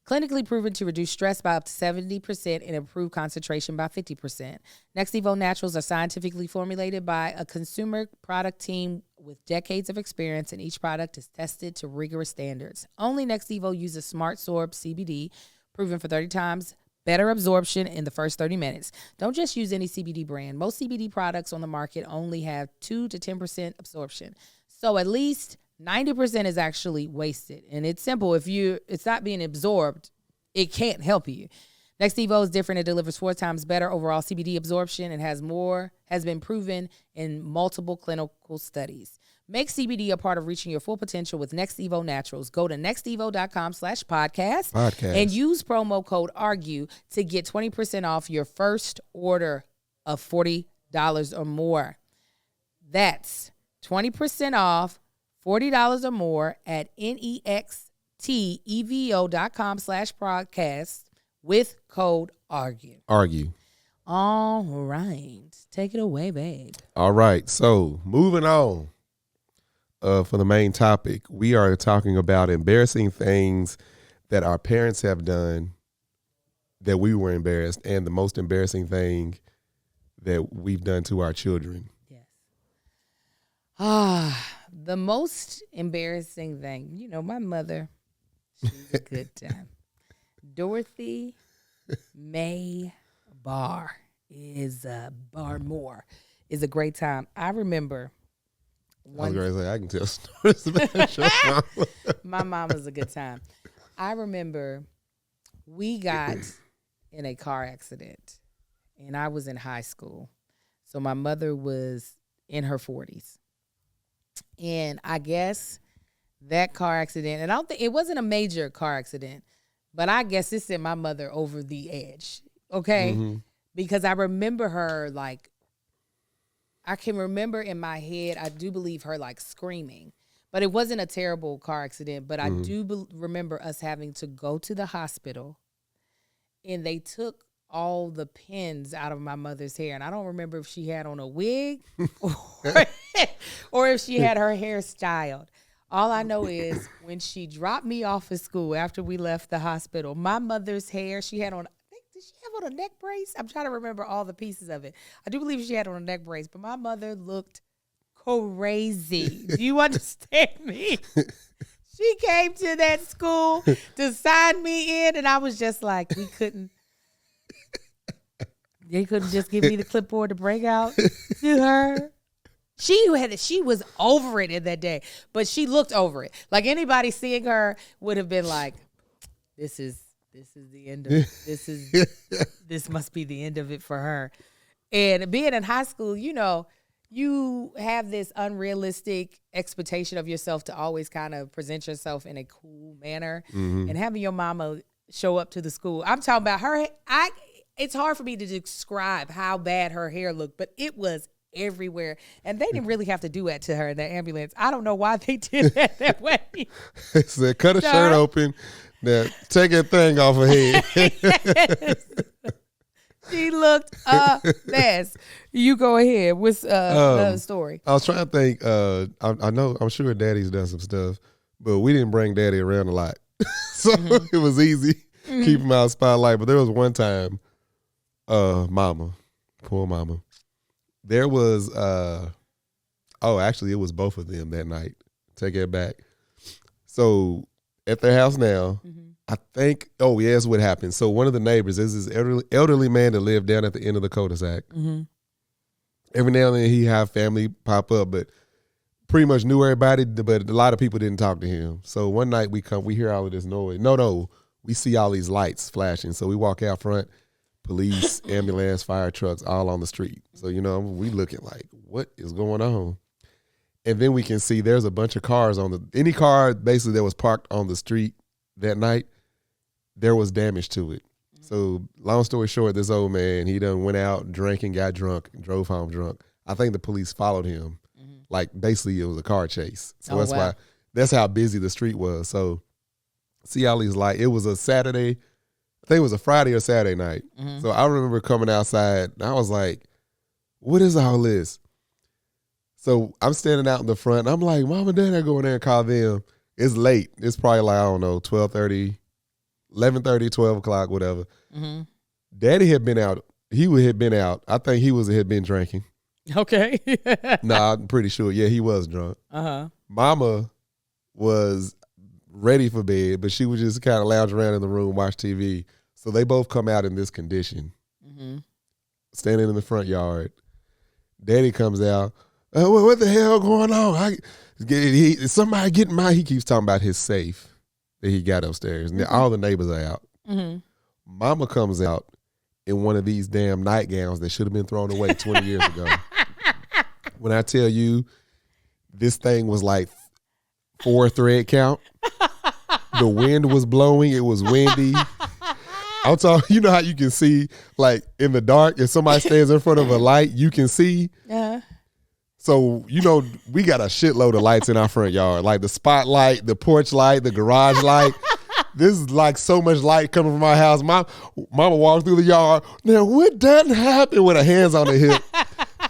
clinically proven to reduce stress by up to 70% and improve concentration by 50%. Next Evo Naturals are scientifically formulated by a consumer product team with decades of experience, and each product is tested to rigorous standards. Only Next Evo uses smart sorb CBD, proven for 30 times better absorption in the first 30 minutes. Don't just use any CBD brand. Most CBD products on the market only have 2 to 10% absorption. So at least 90% is actually wasted. And it's simple. If it's not being absorbed, it can't help you. Next Evo is different. It delivers 4 times better overall CBD absorption and has been proven in multiple clinical studies. Make CBD a part of reaching your full potential with Next Evo Naturals. Go to nextevo.com/podcast and use promo code ARGUE to get 20% off your first order of $40 or more. That's 20% off $40 or more at nextevo.com/podcast with code ARGUE. Argue. All right. Take it away, babe. All right. So moving on. For the main topic, we are talking about embarrassing things that our parents have done that we were embarrassed, and the most embarrassing thing that we've done to our children. Yes. The most embarrassing thing, my mother, she's a good time. Dorothy May Barr is Barmore is a great time. I remember I was going to say, I can tell stories about your mama. My mama's a good time. I remember we got in a car accident, and I was in high school. So my mother was in her 40s. And I guess that car accident, and I don't think it wasn't a major car accident, but I guess it sent my mother over the edge, okay? Mm-hmm. Because I remember her, like, I can remember in my head, I do believe her, like, screaming. But it wasn't a terrible car accident, but I do remember us having to go to the hospital, and they took all the pins out of my mother's hair. And I don't remember if she had on a wig or if she had her hair styled. All I know is when she dropped me off at school after we left the hospital, my mother's hair, she had on, did she have on a neck brace? I'm trying to remember all the pieces of it. I do believe she had on a neck brace, but my mother looked crazy. Do you understand me? She came to that school to sign me in, and I was just like, they couldn't just give me the clipboard to bring out to her. She was over it in that day, but she looked over it. Like anybody seeing her would have been like, this is the end of it. This must be the end of it for her. And being in high school, you know, you have this unrealistic expectation of yourself to always kind of present yourself in a cool manner. Mm-hmm. And having your mama show up to the school, I'm talking about her. It's hard for me to describe how bad her hair looked, but it was everywhere. And they didn't really have to do that to her in the ambulance. I don't know why they did that way. They said, cut a shirt open, now take that thing off her head. Yes. She looked a mess. You go ahead. What's the story? I was trying to think. I know, I'm sure Daddy's done some stuff, but we didn't bring Daddy around a lot. So it was easy. Keep him out of spotlight. But there was one time, mama, poor mama. There was, actually it was both of them that night. Take it back. So at their house now, I think, yes, what happened. So one of the neighbors is this elderly man that lived down at the end of the cul-de-sac. Mm-hmm. Every now and then he have family pop up, but pretty much knew everybody, but a lot of people didn't talk to him. So one night we hear all of this noise. No, we see all these lights flashing. So we walk out front, police, ambulance, fire trucks, all on the street. So, you know, we looking like, what is going on? And then we can see there's a bunch of cars any car basically that was parked on the street that night, there was damage to it. So long story short, this old man, he done went out drinking, got drunk, and drove home drunk. I think the police followed him. Like basically it was a car chase. So that's how busy the street was. So see all these lights. It was a Saturday, I think it was a Friday or Saturday night. So I remember coming outside and I was like, what is all this? So I'm standing out in the front and I'm like, Mom and Dad, I go in there and call them. It's late. It's probably like, I don't know, 12:30, 11:30, 12 o'clock, whatever. Mm-hmm. Daddy had been out. He had been out. I think had been drinking. Okay. Nah, I'm pretty sure. Yeah, he was drunk. Uh-huh. Mama was ready for bed, but she was just kind of lounging around in the room, watch TV. So they both come out in this condition, standing in the front yard. Daddy comes out. What the hell going on? Somebody getting he keeps talking about his safe that he got upstairs. And all the neighbors are out. Mm-hmm. Mama comes out in one of these damn nightgowns that should have been thrown away 20 years ago. When I tell you, this thing was like 4 thread count. The wind was blowing. It was windy. I'm talking, you know how you can see, like, in the dark, if somebody stands in front of a light, you can see. Uh-huh. So, you know, we got a shitload of lights in our front yard, like the spotlight, the porch light, the garage light. This is like so much light coming from our house. Mama walked through the yard. Now, what doesn't happen with her hands on the hip?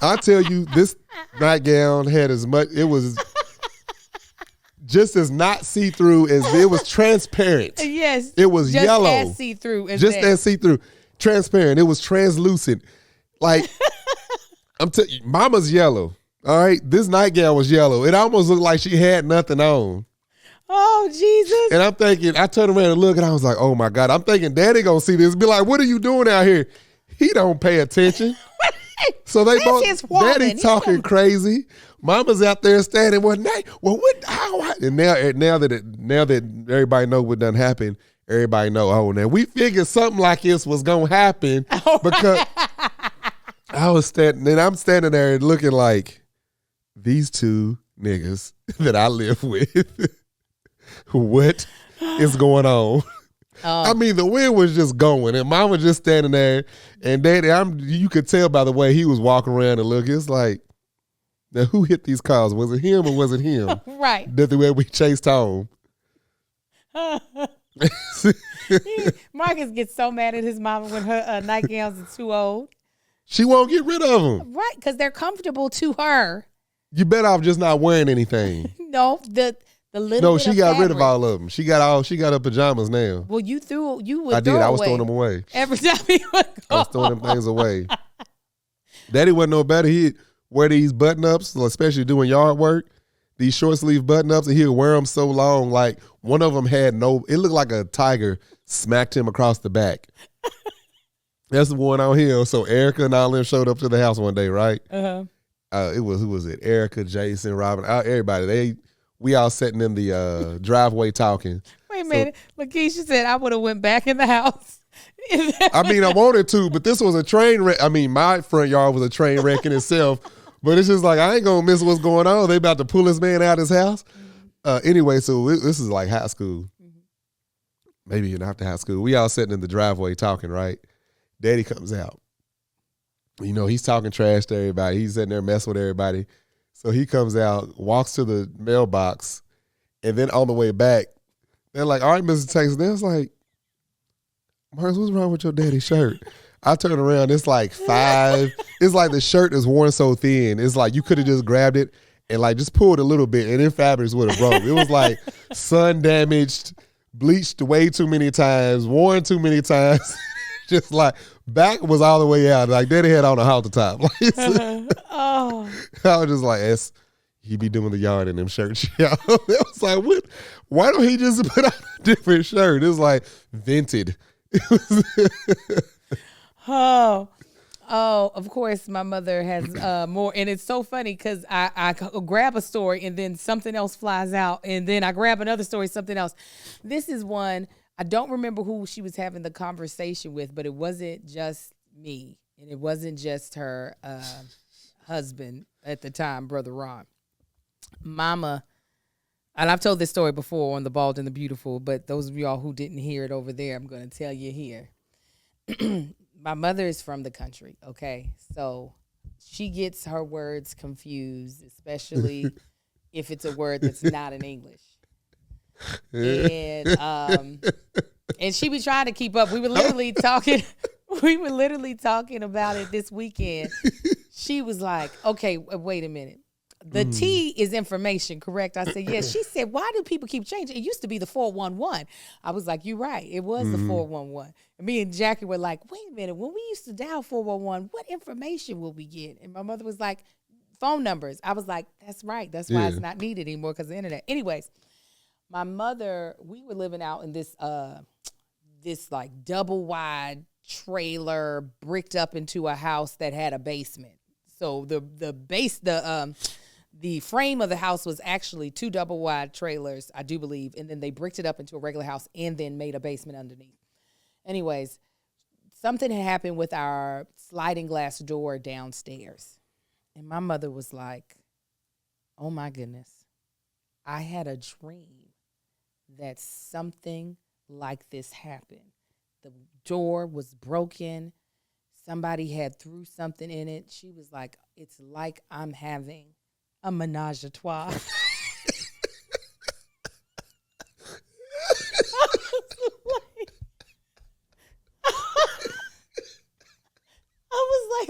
I tell you, this nightgown had as much, it was just as not see-through as it was transparent. Yes. It was just yellow. As see-through as just as see-through. Transparent. It was translucent. Like, Mama's yellow. All right, this nightgown was yellow. It almost looked like she had nothing on. Oh, Jesus. And I'm thinking, I turned around and looked, and I was like, oh, my God. I'm thinking Daddy going to see this and be like, what are you doing out here? He don't pay attention. So they both, daddy talking crazy. Mama's out there standing one night. Well, what? How? And now that everybody know what done happened, everybody know. Oh, now we figured something like this was gonna happen because I'm standing there looking like these two niggas that I live with. What is going on? I mean, the wind was just going, and Mama just standing there, and Daddy, you could tell by the way he was walking around and looking. It's like, now who hit these cars? Was it him or was it him? Right. That the way we chased home. Marcus gets so mad at his mama when her nightgowns are too old. She won't get rid of them. Right, because they're comfortable to her. You better off just not wearing anything. No, the little. No, she got rid of all of them. She got her pajamas now. Well, you would. I did. I was throwing them away every time he would go. I was throwing them things away. Daddy wasn't no better. He'd wear these button ups, especially doing yard work. These short sleeve button ups, and he'd wear them so long. Like one of them had no. It looked like a tiger smacked him across the back. That's the one on here. So Erica and all them showed up to the house one day, right? Uh-huh. Who was it? Erica, Jason, Robin, everybody. We all sitting in the driveway talking. Wait a minute. Lakeisha said I would have went back in the house. I mean, I wanted to, but this was a train wreck. I mean, my front yard was a train wreck in itself. But it's just like, I ain't going to miss what's going on. They about to pull this man out of his house. Anyway, so this is like high school. Maybe even after high school. We all sitting in the driveway talking, right? Daddy comes out. You know, he's talking trash to everybody. He's sitting there messing with everybody. So he comes out, walks to the mailbox, and then on the way back, they're like, all right, Mr. Tanksley. Then it's like, Marcus, what's wrong with your daddy's shirt? I turn around, it's like it's like the shirt is worn so thin. It's like you could have just grabbed it and like just pulled a little bit, and then fabrics would have broke. It was like sun damaged, bleached way too many times, worn too many times. Just like back was all the way out. Like daddy had on a halter top. Oh. I was just like, he be doing the yard in them shirts. It was like, what? Why don't he just put on a different shirt? It was like vented. Oh, of course, my mother has more. And it's so funny because I grab a story and then something else flies out. And then I grab another story, something else. This is one, I don't remember who she was having the conversation with, but it wasn't just me. And it wasn't just her husband at the time, Brother Ron. Mama, and I've told this story before on The Bald and the Beautiful, but those of y'all who didn't hear it over there, I'm going to tell you here. My mother is from the country, okay? So she gets her words confused, especially if it's a word that's not in English. And she be trying to keep up. We were literally talking about it this weekend. She was like, okay, wait a minute. The T is information, correct? I said, yes. She said, why do people keep changing? It used to be the 411. I was like, you're right. It was the 411. And me and Jackie were like, wait a minute. When we used to dial 411, what information will we get? And my mother was like, phone numbers. I was like, that's right. That's why it's not needed anymore because of the internet. Anyways, my mother, we were living out in this like double wide trailer bricked up into a house that had a basement. So the frame of the house was actually 2 double wide trailers, I do believe, and then they bricked it up into a regular house and then made a basement underneath. Anyways, something had happened with our sliding glass door downstairs. And my mother was like, oh my goodness, I had a dream that something like this happened. The door was broken. Somebody had threw something in it. She was like, it's like I'm having a menage a trois. I was like,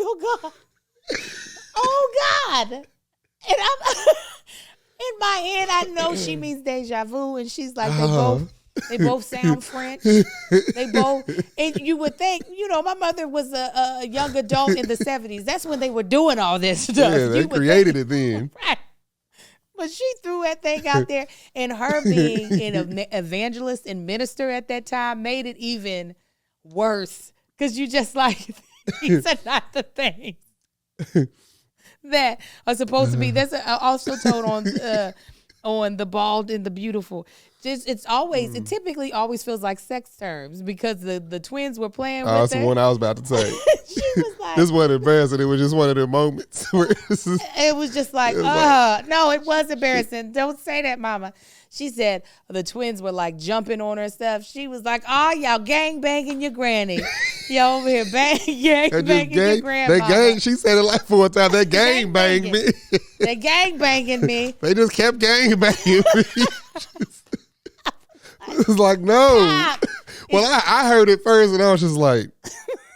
oh God. And I'm in my head, I know she means deja vu, and she's like, they both sound French. They both, and you would think, my mother was a young adult in the 70s. That's when they were doing all this stuff. Yeah, they created it then. Right. But she threw that thing out there, and her being an evangelist and minister at that time made it even worse. Because you just like, These are not the things that are supposed to be. That's also told on The Bald and the Beautiful. It's always, it typically always feels like sex terms because the twins were playing with That's it. the one I was about to say. She was like, this wasn't embarrassing. It was just one of the moments where it was just like, no, it was embarrassing. Don't say that, mama. She said the twins were like jumping on her and stuff. She was like, oh, y'all gang banging your granny. Y'all over here gang banging your grandma. She said it like 4 times. They gang banged me. They gang banging me. They just kept gang banging me. It was like, no. Stop. Well, I heard it first and I was just like,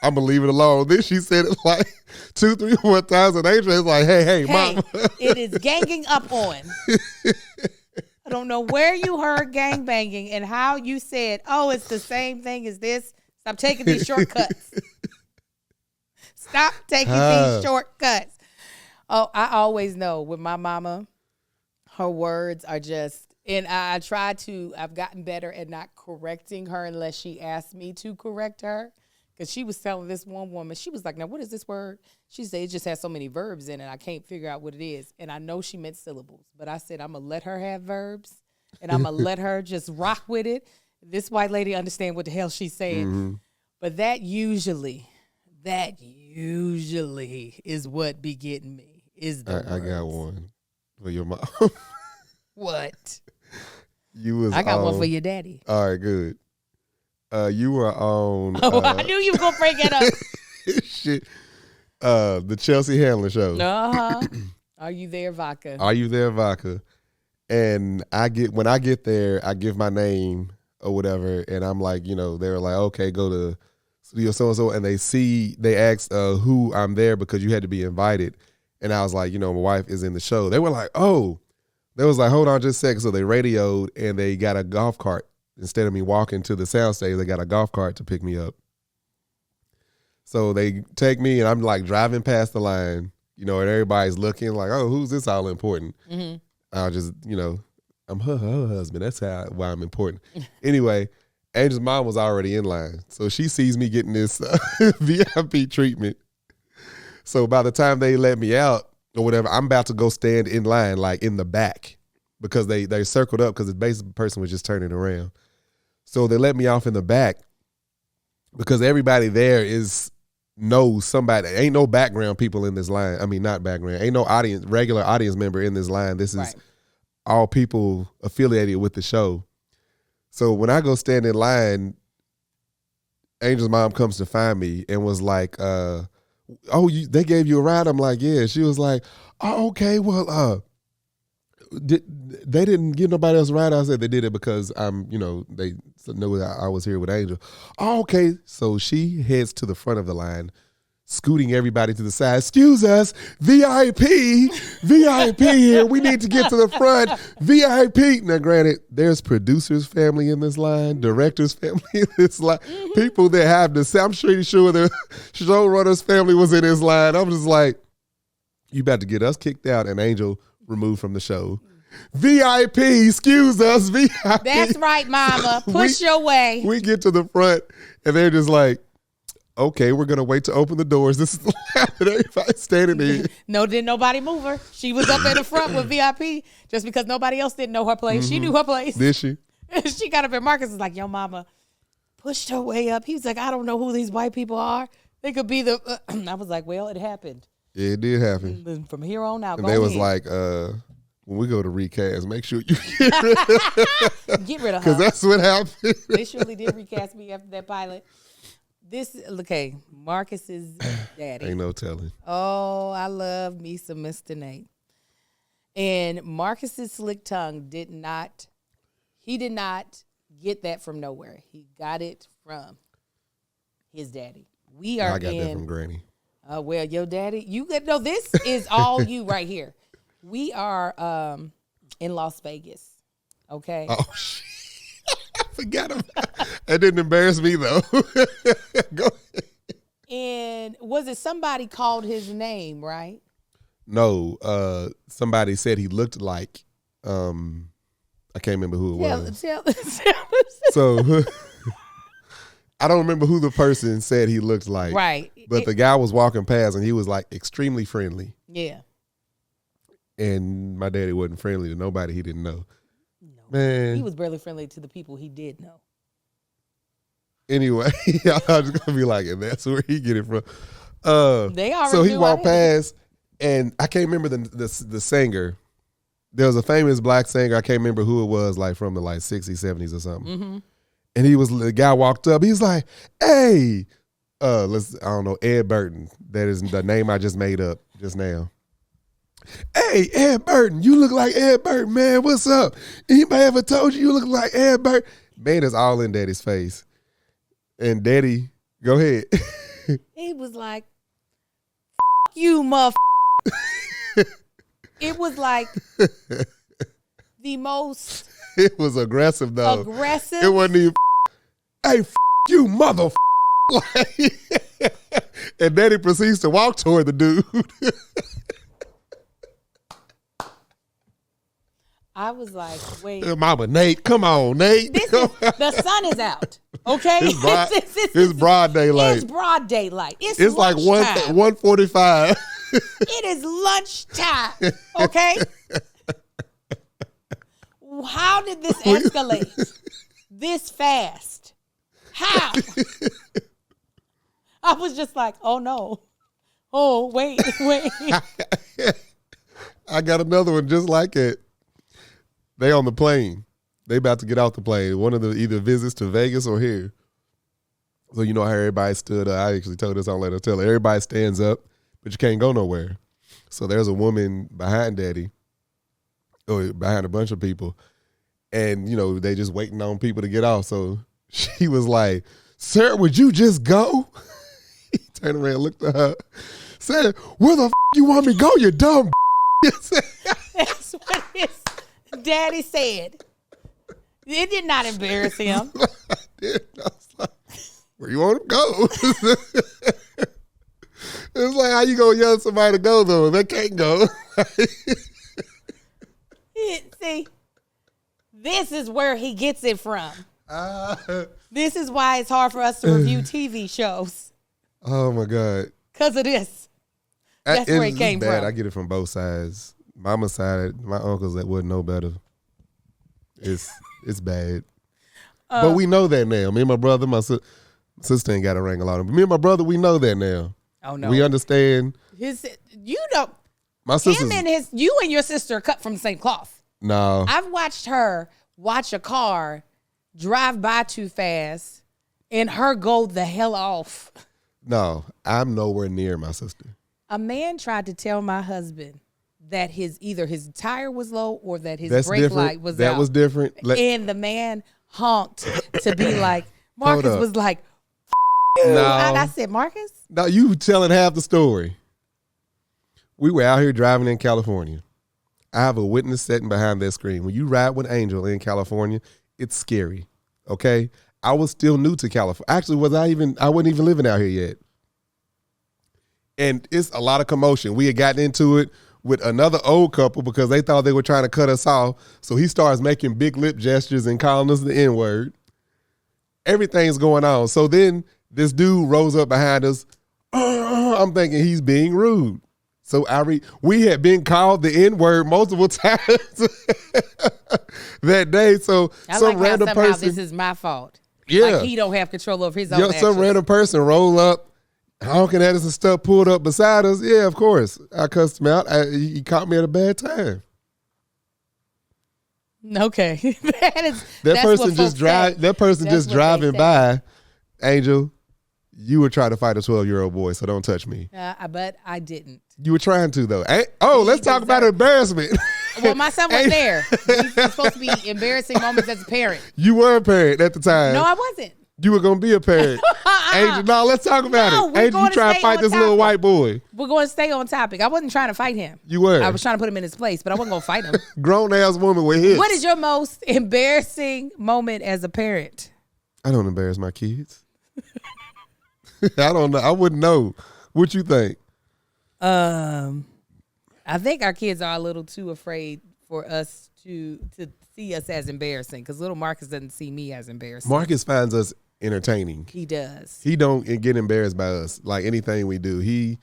I'm going to leave it alone. Then she said it like 2, 3, 4 times and Angel is like, hey, mama. It is ganging up on. I don't know where you heard gang banging and how you said, oh, it's the same thing as this. Stop taking these shortcuts. Stop taking these shortcuts. Oh, I always know with my mama, her words are just, and I've gotten better at not correcting her unless she asked me to correct her. Because she was telling this one woman, she was like, now what is this word? She said, it just has so many verbs in it. I can't figure out what it is. And I know she meant syllables. But I said, I'm going to let her have verbs. And I'm going to let her just rock with it. This white lady understand what the hell she's saying. Mm-hmm. But that usually is what be getting me. Is the I got one for your mom. What? I got one for your daddy. All right, good. You were on. I knew you were gonna bring it up. Shit. The Chelsea Handler show. Are you there, Vodka? Are you there, Vodka? And when I get there, I give my name or whatever, and I'm like, they're like, okay, go to studio so and so, and they asked who I'm there because you had to be invited, and I was like, my wife is in the show. They were like, oh, they was like, hold on just a second. So they radioed and they got a golf cart. Instead of me walking to the soundstage, they got a golf cart to pick me up. So they take me, and I'm like driving past the line, and everybody's looking like, oh, who's this all important? Mm-hmm. I'll just, I'm her husband. That's why I'm important. Anyway, Angel's mom was already in line. So she sees me getting this VIP treatment. So by the time they let me out or whatever, I'm about to go stand in line, like in the back, because they circled up because the base person was just turning around. So they let me off in the back because everybody there knows somebody. Ain't no background people in this line. I mean, not background. Ain't no regular audience member in this line. This is all people affiliated with the show. So when I go stand in line, Angel's mom comes to find me and was like, they gave you a ride? I'm like, yeah. She was like, oh, okay, well, they didn't give nobody else a ride. I said they did it because they know that I was here with Angel. Oh, okay. So she heads to the front of the line, scooting everybody to the side. Excuse us, VIP here. We need to get to the front. VIP. Now, granted, there's producers' family in this line, directors' family in this line, people that have the. I'm pretty sure the showrunner's family was in this line. I'm just like, you about to get us kicked out and Angel removed from the show. VIP, excuse us, VIP. That's right, mama. Push your way. We get to the front and they're just like, okay, we're going to wait to open the doors. This is the line that everybody's standing in. No, didn't nobody move her. She was up in the front with VIP just because nobody else didn't know her place. Mm-hmm. She knew her place. Did she? She got up and Marcus was like, yo, mama pushed her way up. He was like, I don't know who these white people are. They could be the, I was like, well, it happened. Yeah, it did happen. From here on out, and they was like, when we go to recast, make sure you get rid of her. Because that's what happened. They surely did recast me after that pilot. Okay, Marcus's daddy. Ain't no telling. Oh, I love me some Mr. Nate. And Marcus's slick tongue did not get that from nowhere. He got it from his daddy. I got that from Granny. Well, your daddy, this is all you right here. We are in Las Vegas, okay? Oh, shit. I forgot about that. That didn't embarrass me, though. Go ahead. And was it somebody called his name, right? No, somebody said he looked like, I can't remember who it was. Tell So I don't remember who the person said he looked like. Right. But the guy was walking past and he was like extremely friendly. Yeah. And my daddy wasn't friendly to nobody he didn't know. No. Man. He was barely friendly to the people he did know. Anyway, I was going to be like, and that's where he get it from. They already so he knew walked already. past, and I can't remember the singer. There was a famous black singer. I can't remember who it was, like from the like 60s, 70s or something. Mm-hmm. And the guy walked up. He's like, hey, I don't know, Ed Burton. That is the name I just made up just now. Hey, Ed Burton, you look like Ed Burton, man. What's up? Anybody ever told you look like Ed Burton? Man, it's all in Daddy's face. And Daddy, go ahead. He was like, you motherfucker. It was like the most It was aggressive, though. aggressive. It wasn't even, hey, you mother. And Daddy proceeds to walk toward the dude. I was like, wait. Mama, Nate, come on, Nate. The sun is out. Okay? It's broad daylight. It's broad daylight. It's like lunchtime. 1:45. It is lunchtime. Okay? How did this escalate this fast? How? I was just like, oh no. Oh, wait. I got another one just like it. They on the plane. They about to get off the plane. One of the either visits to Vegas or here. So you know how everybody stood up. I actually told this on later. Tell everybody stands up, but you can't go nowhere. So there's a woman behind Daddy, or behind a bunch of people, and you know they just waiting on people to get off. So she was like, "Sir, would you just go?" He turned around, looked at her, said, "Where the you want me to go? You dumb." That's what his daddy said. It did not embarrass him. I did. I was like, where you want to go? It's like, how you gonna yell at somebody to go though? They can't go. See, this is where he gets it from. This is why it's hard for us to review TV shows. Oh my God. Because of this. That's where it came bad. from. I get it from both sides. Mama's side, my uncles that wouldn't know better. It's bad. But we know that now. Me and my brother, my sister ain't got a ring a lot. But me and my brother, we know that now. Oh no. We understand. You don't. My sister. You and your sister are cut from the same cloth. No. I've watched her watch a car drive by too fast and her go the hell off. No, I'm nowhere near my sister. A man tried to tell my husband that either his tire was low or that his brake light was out. That was different. And the man honked to be like, Marcus was like, you. No. And I said, Marcus? No, you telling half the story. We were out here driving in California. I have a witness sitting behind that screen. When you ride with Angel in California, it's scary. Okay? I was still new to California. Actually, I wasn't even living out here yet. And it's a lot of commotion. We had gotten into it with another old couple because they thought they were trying to cut us off. So he starts making big lip gestures and calling us the N-word. Everything's going on. So then this dude rolls up behind us. I'm thinking he's being rude. So we had been called the N-word multiple times that day. So some random person. This is my fault. Yeah. Like he don't have control over his own actions. Some random person roll up, honking at us and stuff pulled up beside us. Yeah, of course. I cussed him out. He caught me at a bad time. Okay. That person just driving by, Angel, you were trying to fight a 12-year-old boy, so don't touch me. But I didn't. You were trying to, though. Let's talk about embarrassment. Well, my son was there. It's supposed to be embarrassing moments as a parent. You were a parent at the time. No, I wasn't. You were going to be a parent. Angel, no, let's talk about it. Angel, you trying to fight this little white boy. We're going to stay on topic. I wasn't trying to fight him. You were. I was trying to put him in his place, but I wasn't going to fight him. Grown-ass woman with hips. What is your most embarrassing moment as a parent? I don't embarrass my kids. I don't know. I wouldn't know. What you think? I think our kids are a little too afraid for us to see us as embarrassing because little Marcus doesn't see me as embarrassing. Marcus finds us entertaining. He does. He don't get embarrassed by us. Like anything we do, he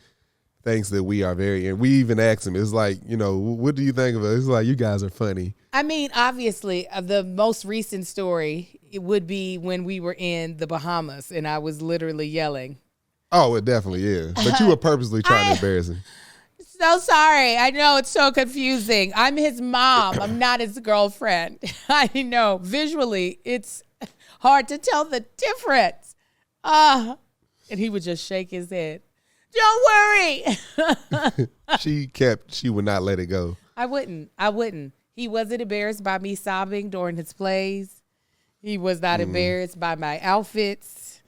thinks that we are very, and we even ask him, it's like, what do you think of us? It's like, you guys are funny. I mean, obviously, the most recent story, it would be when we were in the Bahamas and I was literally yelling. Oh, it definitely is. But you were purposely trying to embarrass him. So sorry. I know it's so confusing. I'm his mom. I'm not his girlfriend. I know. Visually, it's hard to tell the difference. And he would just shake his head. Don't worry. She would not let it go. I wouldn't. He wasn't embarrassed by me sobbing during his plays. He was not embarrassed by my outfits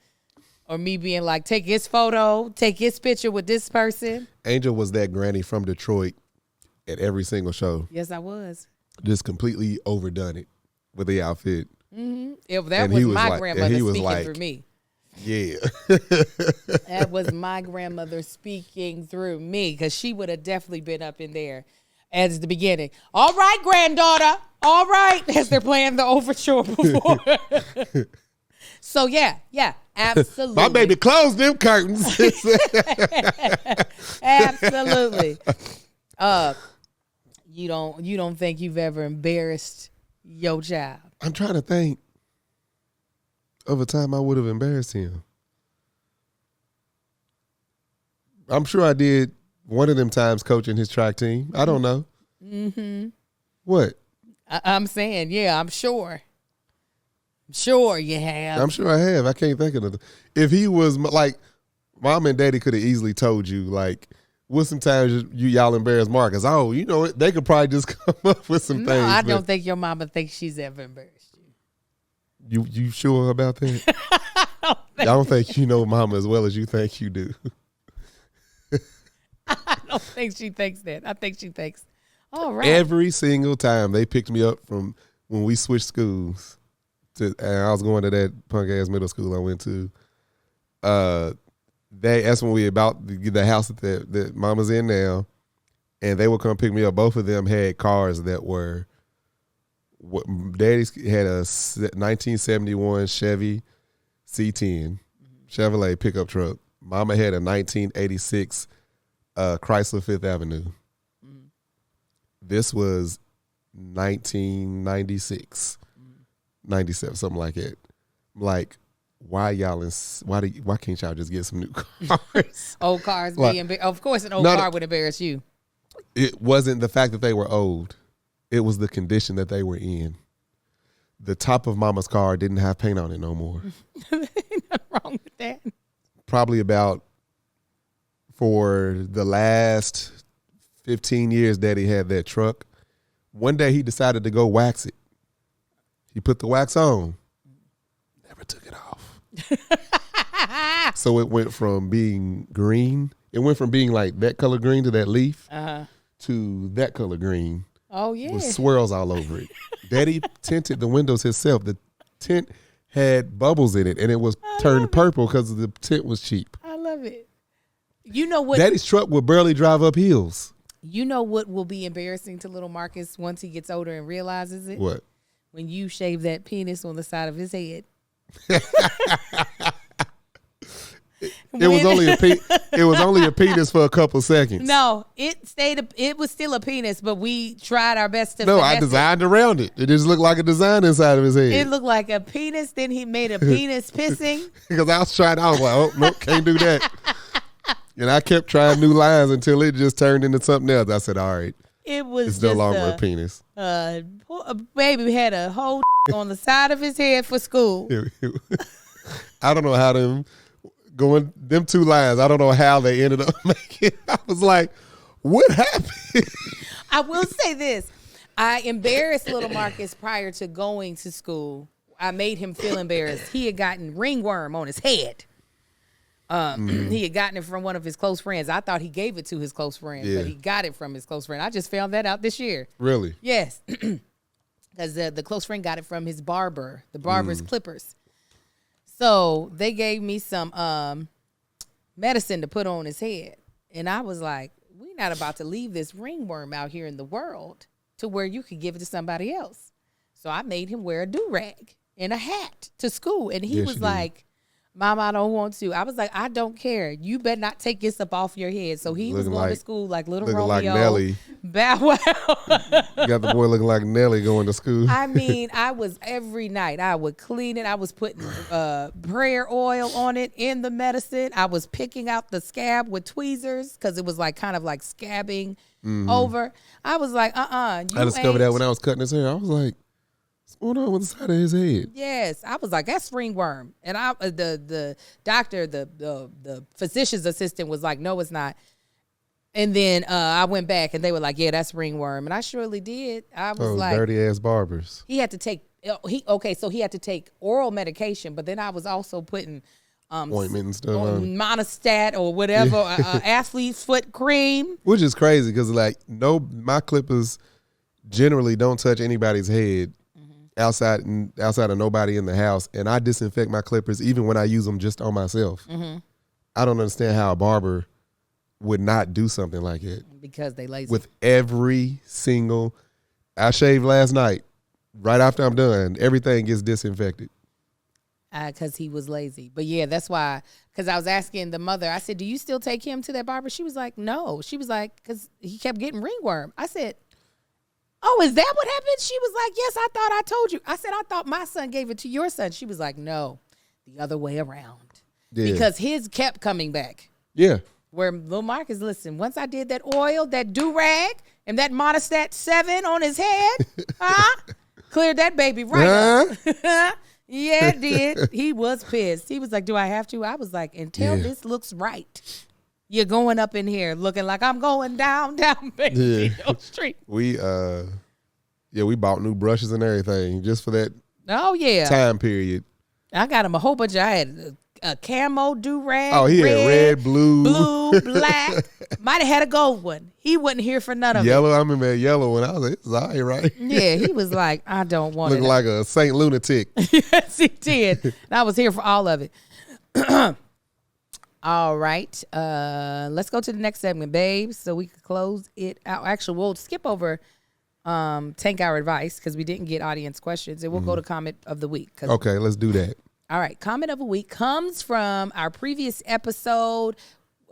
or me being like, take his photo, take his picture with this person. Angel was that granny from Detroit at every single show. Yes, I was. Just completely overdone it with the outfit. Mm-hmm. That was my grandmother speaking through me. Yeah. That was my grandmother speaking through me, because she would have definitely been up in there as the beginning. All right, granddaughter. All right. As they're playing the overture before. So, yeah, absolutely. My baby closed them curtains. Absolutely. You don't think you've ever embarrassed your child? I'm trying to think of a time I would have embarrassed him. I'm sure I did one of them times coaching his track team. I don't know. Mm-hmm. What? I'm saying, yeah, I'm sure. I'm sure you have. I'm sure I have. I can't think of it. If he was like, mom and daddy could have easily told you, like, what sometimes y'all embarrass Marcus. Oh, they could probably just come up with some things. No, I don't think your mama thinks she's ever embarrassed you. You sure about that? I don't think you know mama as well as you think you do. I don't think she thinks that. I think she thinks, all right. Every single time they picked me up from when we switched schools, and I was going to that punk ass middle school I went to. That's when we about the house that mama's in now, and they would come pick me up. Both of them had cars that were. Daddy's had a 1971 Chevy C10 Chevrolet pickup truck. Mama had a 1986 Chrysler Fifth Avenue. This was 1996, 97, something like that. Like, why can't y'all just get some new cars? Old cars of course an old car would embarrass you. It wasn't the fact that they were old. It was the condition that they were in. The top of mama's car didn't have paint on it no more. Ain't nothing wrong with that. Probably about, for the last 15 years daddy had that truck. One day he decided to go wax it. He put the wax on. Never took it off. So it went from being green. It went from being like that color green to that leaf to that color green. Oh, yeah. With swirls all over it. Daddy tinted the windows himself. The tint had bubbles in it, and it was turned purple because the tint was cheap. I love it. You know what? Daddy's truck would barely drive up hills. You know what will be embarrassing to little Marcus once he gets older and realizes it? What? When you shave that penis on the side of his head. It was only a penis for a couple seconds. No, it was still a penis, but we tried our best to. No, I designed around it. It just looked like a design inside of his head. It looked like a penis. Then he made a penis pissing. Because I was like, oh nope, can't do that. And I kept trying new lines until it just turned into something else. I said, all right, it's no longer a penis. Baby had a whole on the side of his head for school. I don't know how them two lines. I don't know how they ended up making. I was like, what happened? I will say this. I embarrassed little Marcus prior to going to school. I made him feel embarrassed. He had gotten ringworm on his head. He had gotten it from one of his close friends. I thought he gave it to his close friend, but he got it from his close friend. I just found that out this year. Really? Yes. Because the close friend got it from his barber, the barber's clippers. So they gave me some medicine to put on his head. And I was like, we're not about to leave this ringworm out here in the world to where you could give it to somebody else. So I made him wear a do-rag. in a hat to school. And he Yes, was she like, Mom, I don't want to. I was like, I don't care. You better not take this up off your head. So he was going to school like little looking Romeo. like Nelly. Bow Wow. You got the boy looking like Nelly going to school. I mean, I was every night. I would clean it. I was putting prayer oil on it in the medicine. I was picking out the scab with tweezers because it was like kind of like scabbing over. I was like, I discovered that when I was cutting his hair. I was like, what's going on with the side of his head? Yes, I was like, that's ringworm. And the doctor, the physician's assistant was like, no, it's not. And then I went back and they were like, yeah, that's ringworm. And I surely did. I was like, dirty ass barbers. He had to take so he had to take oral medication, but then I was also putting ointment and stuff monostat or whatever, athlete's foot cream. Which is crazy because like my clippers generally don't touch anybody's head outside of nobody in the house, and I disinfect my clippers even when I use them just on myself. I don't understand how a barber would not do something like it. Because they lazy. With every single, I shaved last night. Right after I'm done, everything gets disinfected. Because he was lazy. But yeah, that's why, because I was asking the mother, I said, do you still take him to that barber? She was like, no. She was like, because he kept getting ringworm. I said, oh, is that what happened? She was like, yes, I thought I told you. I said, I thought my son gave it to your son. She was like, no, the other way around. Yeah. Because his kept coming back. Yeah. Where little Marcus, listen, once I did that oil, that do-rag, and that monostat 7 on his head, cleared that baby right up. Yeah, it did. He was pissed. He was like, do I have to? I was like, until this looks right, you're going up in here looking like I'm going down baby street. We bought new brushes and everything just for that time period. I got him a whole bunch. I had a camo do-rag. Oh, he had red, blue, black. Might have had a gold one. He wasn't here for none of yellow. I remember that yellow one. I was like, "It's all right." Yeah, he was like, "I don't want it." Looking like a Saint Lunatic. Yes, he did. And I was here for all of it. All right, let's go to the next segment, babes, so we can close it out. Actually, we'll skip over Tank Our Advice because we didn't get audience questions, and we'll go to comment of the week. Okay, let's do that. All right, comment of the week comes from our previous episode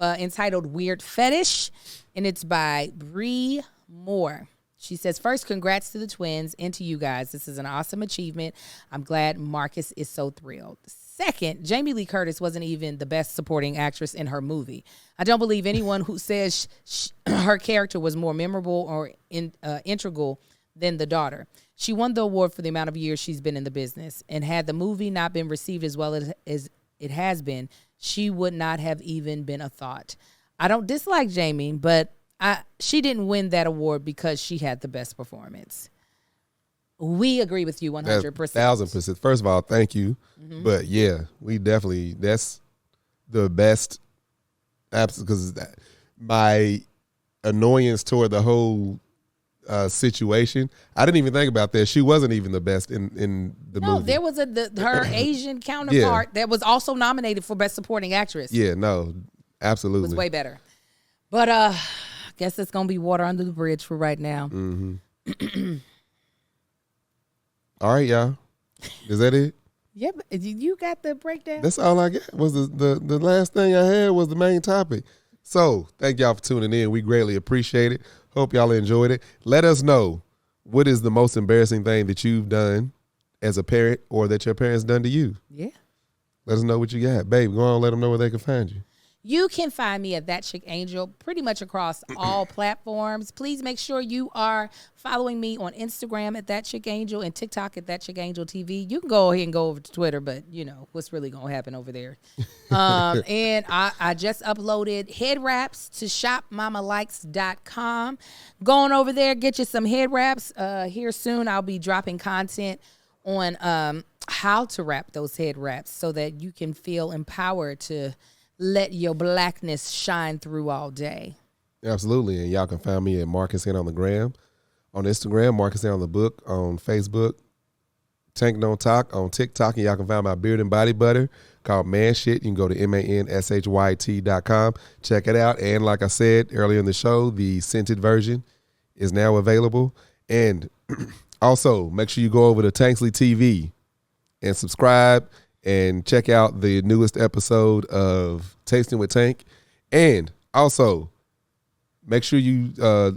entitled Weird Fetish, and it's by Bree Moore. She says, first, congrats to the twins and to you guys. This is an awesome achievement. I'm glad Marcus is so thrilled. Second, Jamie Lee Curtis wasn't even the best supporting actress in her movie. I don't believe anyone who says her character was more memorable or integral than the daughter. She won the award for the amount of years she's been in the business. And had the movie not been received as well as it has been, she would not have even been a thought. I don't dislike Jamie, but she didn't win that award because she had the best performance. We agree with you 100%. 1,000%. First of all, thank you. But yeah, we definitely, that's the best. Because my annoyance toward the whole situation, I didn't even think about that. She wasn't even the best in the movie. No, there was her Asian counterpart that was also nominated for Best Supporting Actress. Yeah, no, absolutely. It was way better. But I guess it's going to be water under the bridge for right now. All right, y'all. Is that it? Yeah, but you got the breakdown? That's all I got. Was the last thing I had was the main topic. So thank y'all for tuning in. We greatly appreciate it. Hope y'all enjoyed it. Let us know, what is the most embarrassing thing that you've done as a parent or that your parents done to you? Yeah. Let us know what you got. Babe, go on, let them know where they can find you. You can find me at That Chick Angel pretty much across all platforms. Please make sure you are following me on Instagram at That Chick Angel and TikTok at That Chick Angel TV. You can go ahead and go over to Twitter, but you know what's really going to happen over there. And I just uploaded head wraps to shopmamalikes.com. Going over there, get you some head wraps. Here soon, I'll be dropping content on how to wrap those head wraps so that you can feel empowered to let your blackness shine through all day. Absolutely. And y'all can find me at Marcus N on the gram, on Instagram, Marcus N on the book, on Facebook, Tank Don't Talk on TikTok, and y'all can find my beard and body butter called Man Shit. You can go to manshYt.com. Check it out. And like I said earlier in the show, the scented version is now available. And also make sure you go over to Tanksley TV and subscribe and check out the newest episode of Tasting with Tank. And also, make sure you,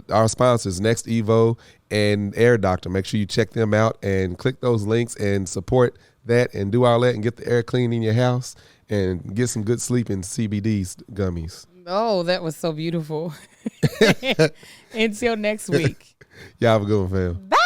our sponsors, Next Evo and Air Doctor, make sure you check them out and click those links and support that and do all that and get the air clean in your house and get some good sleep in CBD gummies. Oh, that was so beautiful. Until next week. Y'all have a good one, fam. Bye.